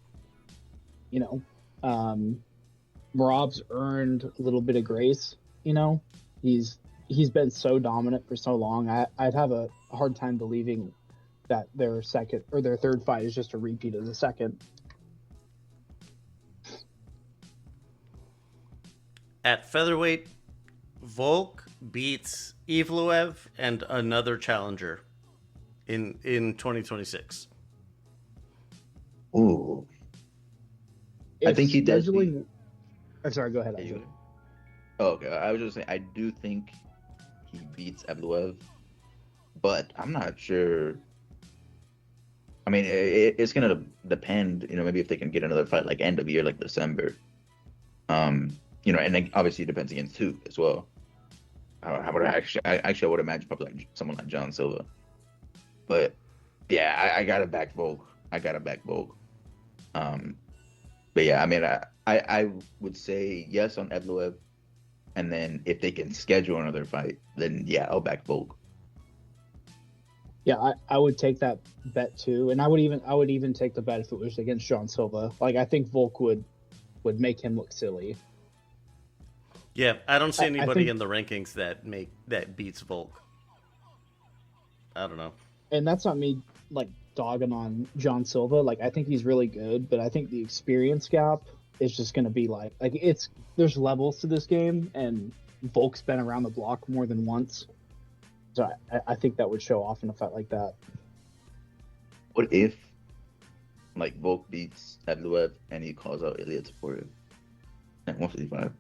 Merab's earned a little bit of grace. He's been so dominant for so long. I'd have a hard time believing that their second or their third fight is just a repeat of the second. At featherweight, Volk beats Evloev and another challenger in 2026. Ooh. I think he does. I'm sorry, go ahead. Oh, okay. I was just saying, I do think he beats Evloev, but I'm not sure. I mean, it's gonna depend. Maybe if they can get another fight like end of year, like December. And then obviously it depends against who as well. How would I would imagine probably like someone like John Silva. But yeah, I gotta back Volk. But yeah, I mean, I would say yes on Evloev, and then if they can schedule another fight, then yeah, I'll back Volk. Yeah, I would take that bet too, and I would even take the bet if it was against John Silva. Like I think Volk would make him look silly. Yeah, I don't see anybody in the rankings that beats Volk. I don't know. And that's not me like dogging on John Silva. Like I think he's really good, but I think the experience gap is just going to be like there's levels to this game, and Volk's been around the block more than once. So I think that would show off in a fight like that. What if like Volk beats Evloev and he calls out Ilya Taporia at 155?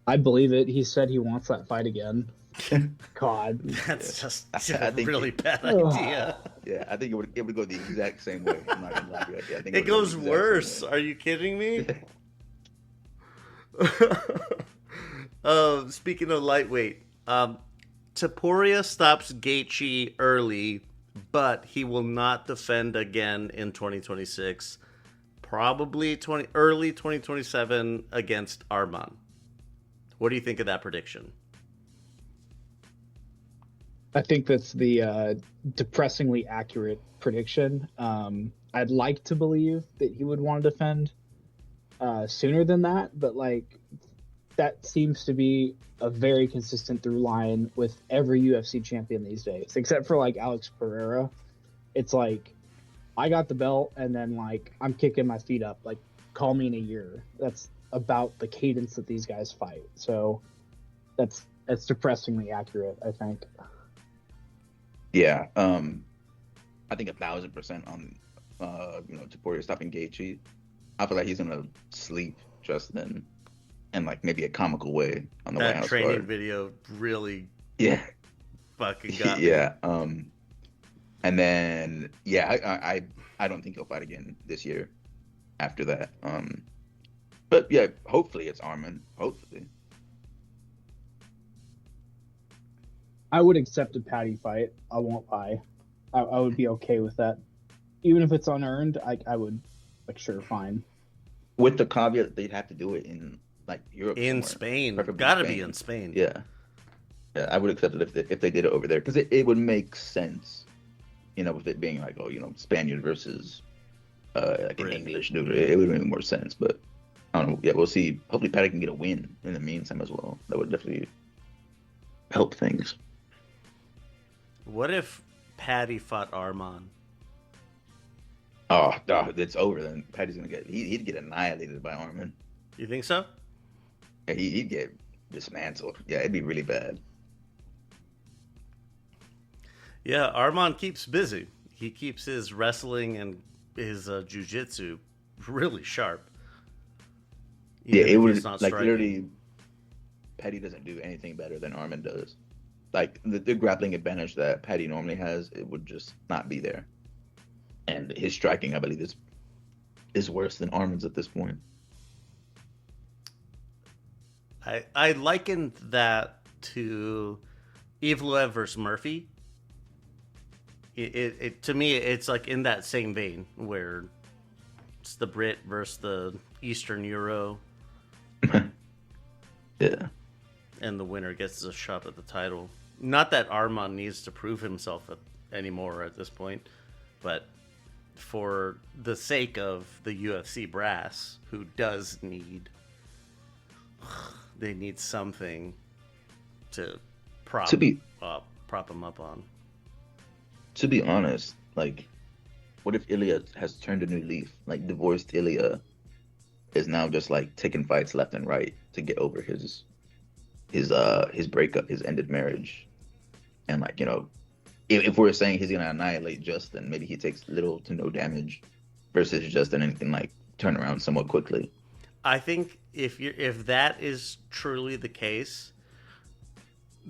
I believe it. He said he wants that fight again. God, that's just a really bad idea. Yeah, I think it would go the exact same way. I'm not gonna lie to you. I think it goes worse. Are you kidding me? Speaking of lightweight, Topuria stops Gaethje early, but he will not defend again in 2026. Probably early 2027 against Arman. What do you think of that prediction? I think that's the depressingly accurate prediction. I'd like to believe that he would want to defend sooner than that, but like that seems to be a very consistent through line with every UFC champion these days, except for like Alex Pereira. It's like I got the belt and then like I'm kicking my feet up, like call me in a year. That's about the cadence that these guys fight. So that's depressingly accurate, I think. Yeah, I think 1,000% on Topuria stopping Gaethje. I feel like he's gonna sleep Justin in like maybe a comical way on the White House That training card. video really fucking got me. Yeah. And then I don't think he'll fight again this year after that. But yeah, hopefully it's Arman. Hopefully. I would accept a Patty fight. I won't lie. I would be okay with that. Even if it's unearned, I would, like, sure, fine. With the caveat that they'd have to do it in like Europe. In somewhere. Spain. Preferably Gotta be in Spain. Yeah. Yeah, I would accept it if they did it over there because it would make sense, with it being like, Spaniard versus like an English dude. It would make more sense, but I don't know. Yeah, we'll see. Hopefully, Patty can get a win in the meantime as well. That would definitely help things. What if Patty fought Arman? Oh, no, it's over then. Patty's gonna he'd get annihilated by Arman. You think so? Yeah, he'd get dismantled. Yeah, it'd be really bad. Yeah, Arman keeps busy. He keeps his wrestling and his jiu-jitsu really sharp. Yeah, it if would he's not like striking. literally. Patty doesn't do anything better than Arman does. Like the grappling advantage that Patty normally has, it would just not be there. And his striking, I believe, is worse than Arman's at this point. I likened that to Evloev versus Murphy. It to me, it's like in that same vein where it's the Brit versus the Eastern Euro. Yeah. And the winner gets a shot at the title. Not that Arman needs to prove himself anymore at this point, but for the sake of the UFC brass, who does need, they need something to prop him up on. To be honest, like, what if Ilya has turned a new leaf? Like, divorced Ilya is now just like taking fights left and right to get over his breakup, his ended marriage, and like if we're saying he's gonna annihilate Justin, maybe he takes little to no damage versus Justin and can like turn around somewhat quickly. I think if that is truly the case,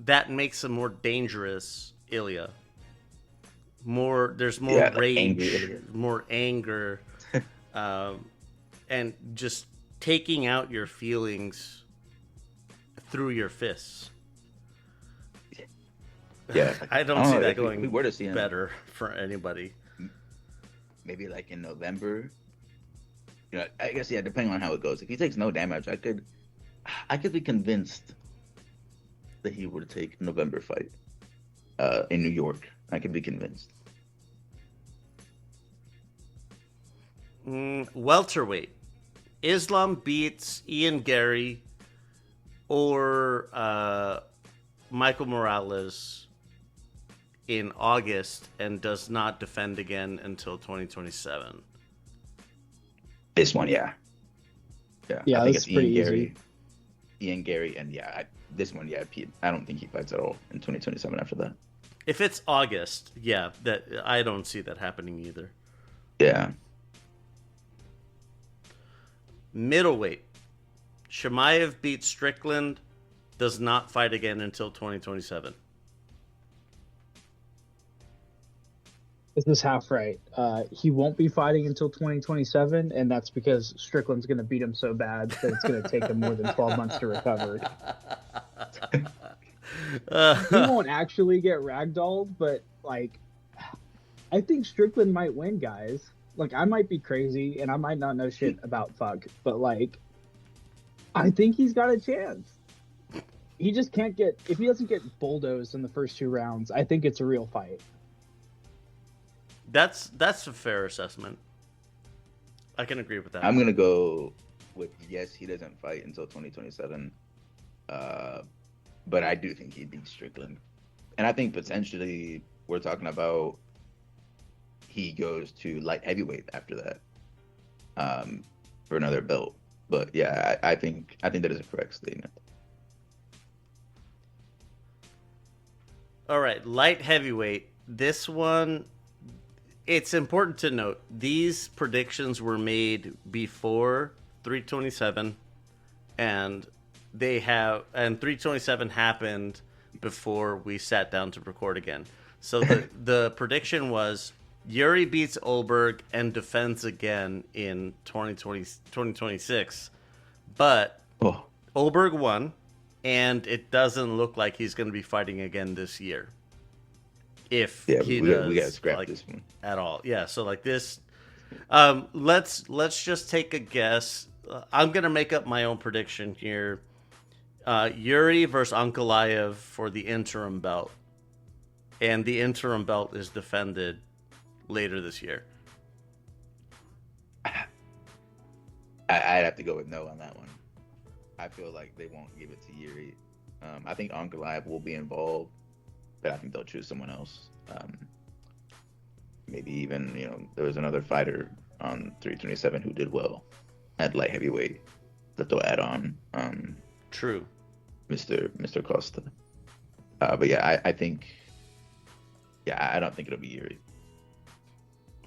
that makes a more dangerous Ilya. There's more rage, more anger, and just taking out your feelings through your fists. Yeah, I don't see know, that if going we were to see him, better for anybody. maybe like in November. I guess depending on how it goes. If he takes no damage, I could be convinced that he would take a November fight in New York. I could be convinced. Welterweight. Islam beats Ian Gary or Michael Morales in August and does not defend again until 2027. This one, yeah. Yeah, I think that's it's pretty easy. Ian Gary, and this one, I don't think he fights at all in 2027 after that. If it's August, that I don't see that happening either. Yeah. Middleweight. Chimaev beats Strickland, does not fight again until 2027. This is half right. He won't be fighting until 2027, and that's because Strickland's going to beat him so bad that it's going to take him more than 12 months to recover. He won't actually get ragdolled, but like, I think Strickland might win, guys. Like, I might be crazy and I might not know shit about fuck, but like, I think he's got a chance. He just can't get, if he doesn't get bulldozed in the first 2 rounds, I think it's a real fight. That's a fair assessment. I can agree with that. I'm gonna go with yes, he doesn't fight until 2027. But I do think he beats Strickland. And I think potentially we're talking about he goes to light heavyweight after that. For another belt. But yeah, I think that is a correct statement. All right, light heavyweight. This one, it's important to note, these predictions were made before 327, and 327 happened before we sat down to record again. So the prediction was Yuri beats Olberg and defends again in 2026, but Olberg won, and it doesn't look like he's going to be fighting again this year. If he does, we gotta scrap like, this one at all. Yeah, so like this, let's just take a guess. I'm gonna make up my own prediction here. Yuri versus Ankalaev for the interim belt, and the interim belt is defended later this year. I'd have to go with no on that one. I feel like they won't give it to Yuri. I think Ankalaev will be involved, but I think they'll choose someone else. Maybe even, there was another fighter on 327 who did well at light heavyweight that they'll add on. True. Mr. Costa. But yeah, I think, I don't think it'll be Yuri.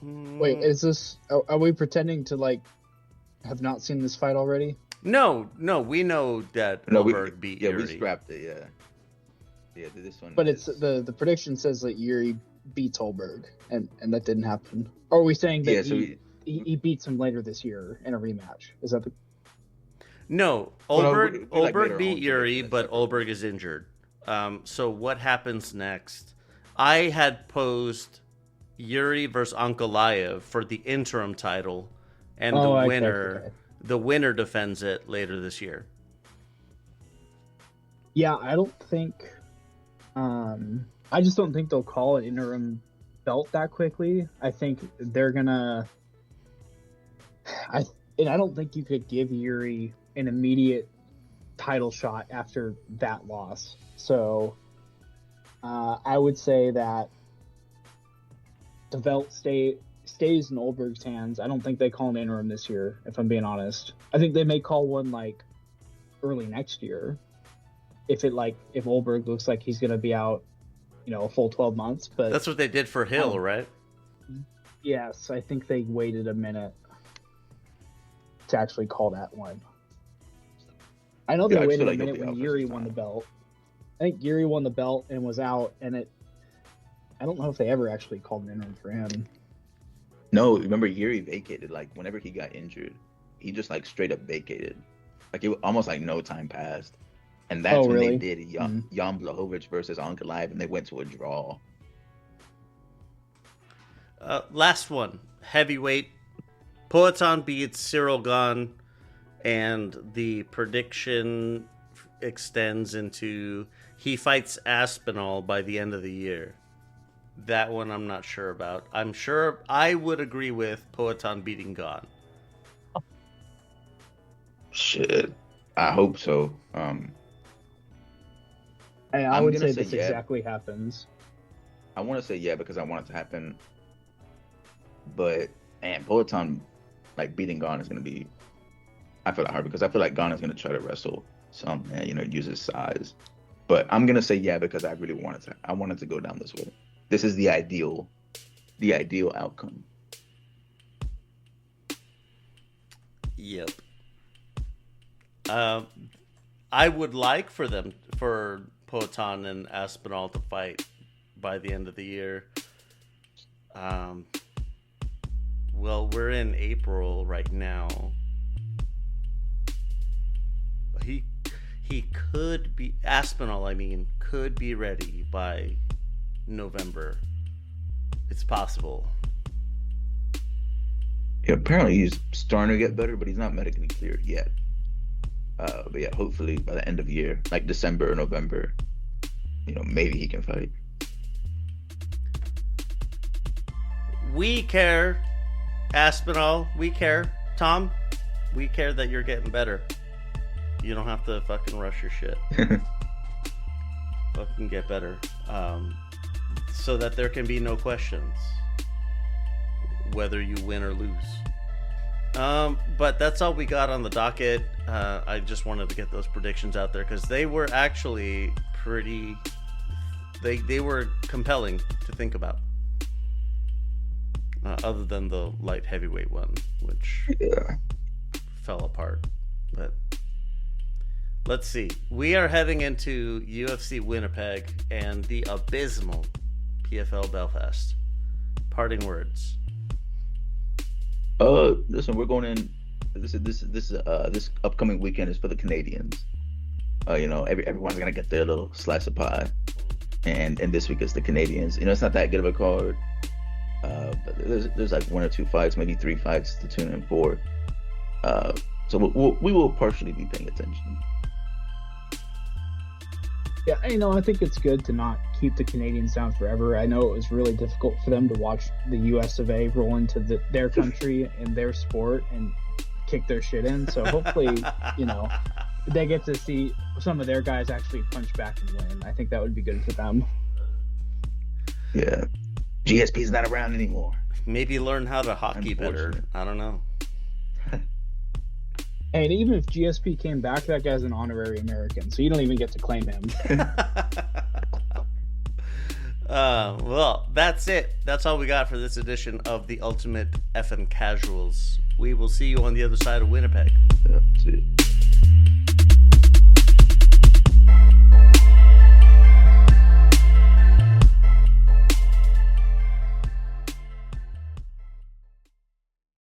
Wait, is this, are we pretending to like have not seen this fight already? No, we know that Olberg beat Yuri. Yeah, we scrapped it, yeah, this one. But it's the prediction says that Yuri beats Olberg, and that didn't happen. Or are we saying that he beats him later this year in a rematch? Is that the? No, Olberg beat Yuri, but Olberg is injured. So what happens next? I had posed Yuri versus Ankalaev for the interim title, and the winner defends it later this year. Yeah, I don't think. I just don't think they'll call an interim belt that quickly. I think they're gonna. I don't think you could give Yuri an immediate title shot after that loss. So, I would say that the belt stays in Olberg's hands. I don't think they call an interim this year, if I'm being honest. I think they may call one like early next year. If Olberg looks like he's going to be out, a full 12 months, but that's what they did for Hill, right? Yes, I think they waited a minute to actually call that one. I know they waited a minute when Yuri won the belt. I think Yuri won the belt and was out, and I don't know if they ever actually called an interim for him. No, remember Yuri vacated, like whenever he got injured, he just like straight up vacated. Like it was almost like no time passed. And that's when they did Jan Blachowicz versus Ankalaev, and they went to a draw. Last one, heavyweight. Poatan beats Cyril Gane, and the prediction extends into he fights Aspinall by the end of the year. That one I'm not sure about. I'm sure I would agree with Poatan beating Gane. Shit, I hope so. I would say this exactly happens. I want to say yeah because I want it to happen, but Poatan beating Gane is going to be. I feel hard because I feel like Gane is going to try to wrestle some and use his size, but I'm going to say yeah because I really wanted to. I wanted to go down this way. This is the ideal outcome. Yep. I would like for Poatan and Aspinall to fight by the end of the year. Well, we're in April right now. He he could be Aspinall. I mean, could be ready by November. It's possible. Yeah, apparently he's starting to get better, but he's not medically cleared yet. But yeah, hopefully by the end of the year, like December or November, maybe he can fight. We care, Aspinall. We care, Tom. We care that you're getting better. You don't have to fucking rush your shit. Fucking get better. So that there can be no questions whether you win or lose. But that's all we got on the docket. I just wanted to get those predictions out there because they were actually pretty. They were compelling to think about. Other than the light heavyweight one, which fell apart. But let's see. We are heading into UFC Winnipeg and the abysmal PFL Belfast. Parting words. Listen, we're going in. This upcoming weekend is for the Canadians. Everyone's gonna get their little slice of pie, and this week is the Canadians. It's not that good of a card. But there's like 1 or 2 fights, maybe 3 fights to tune in for. So we will partially be paying attention. Yeah, I think it's good to not keep the Canadians down forever. I know it was really difficult for them to watch the US of A roll into their country and their sport and kick their shit in. So hopefully, they get to see some of their guys actually punch back and win. I think that would be good for them. Yeah. GSP's not around anymore. Maybe learn how to hockey better. I don't know. And even if GSP came back, that guy's an honorary American, so you don't even get to claim him. Well, that's it. That's all we got for this edition of the Ultimate Effin' Casuals. We will see you on the other side of Winnipeg. Yeah, see you.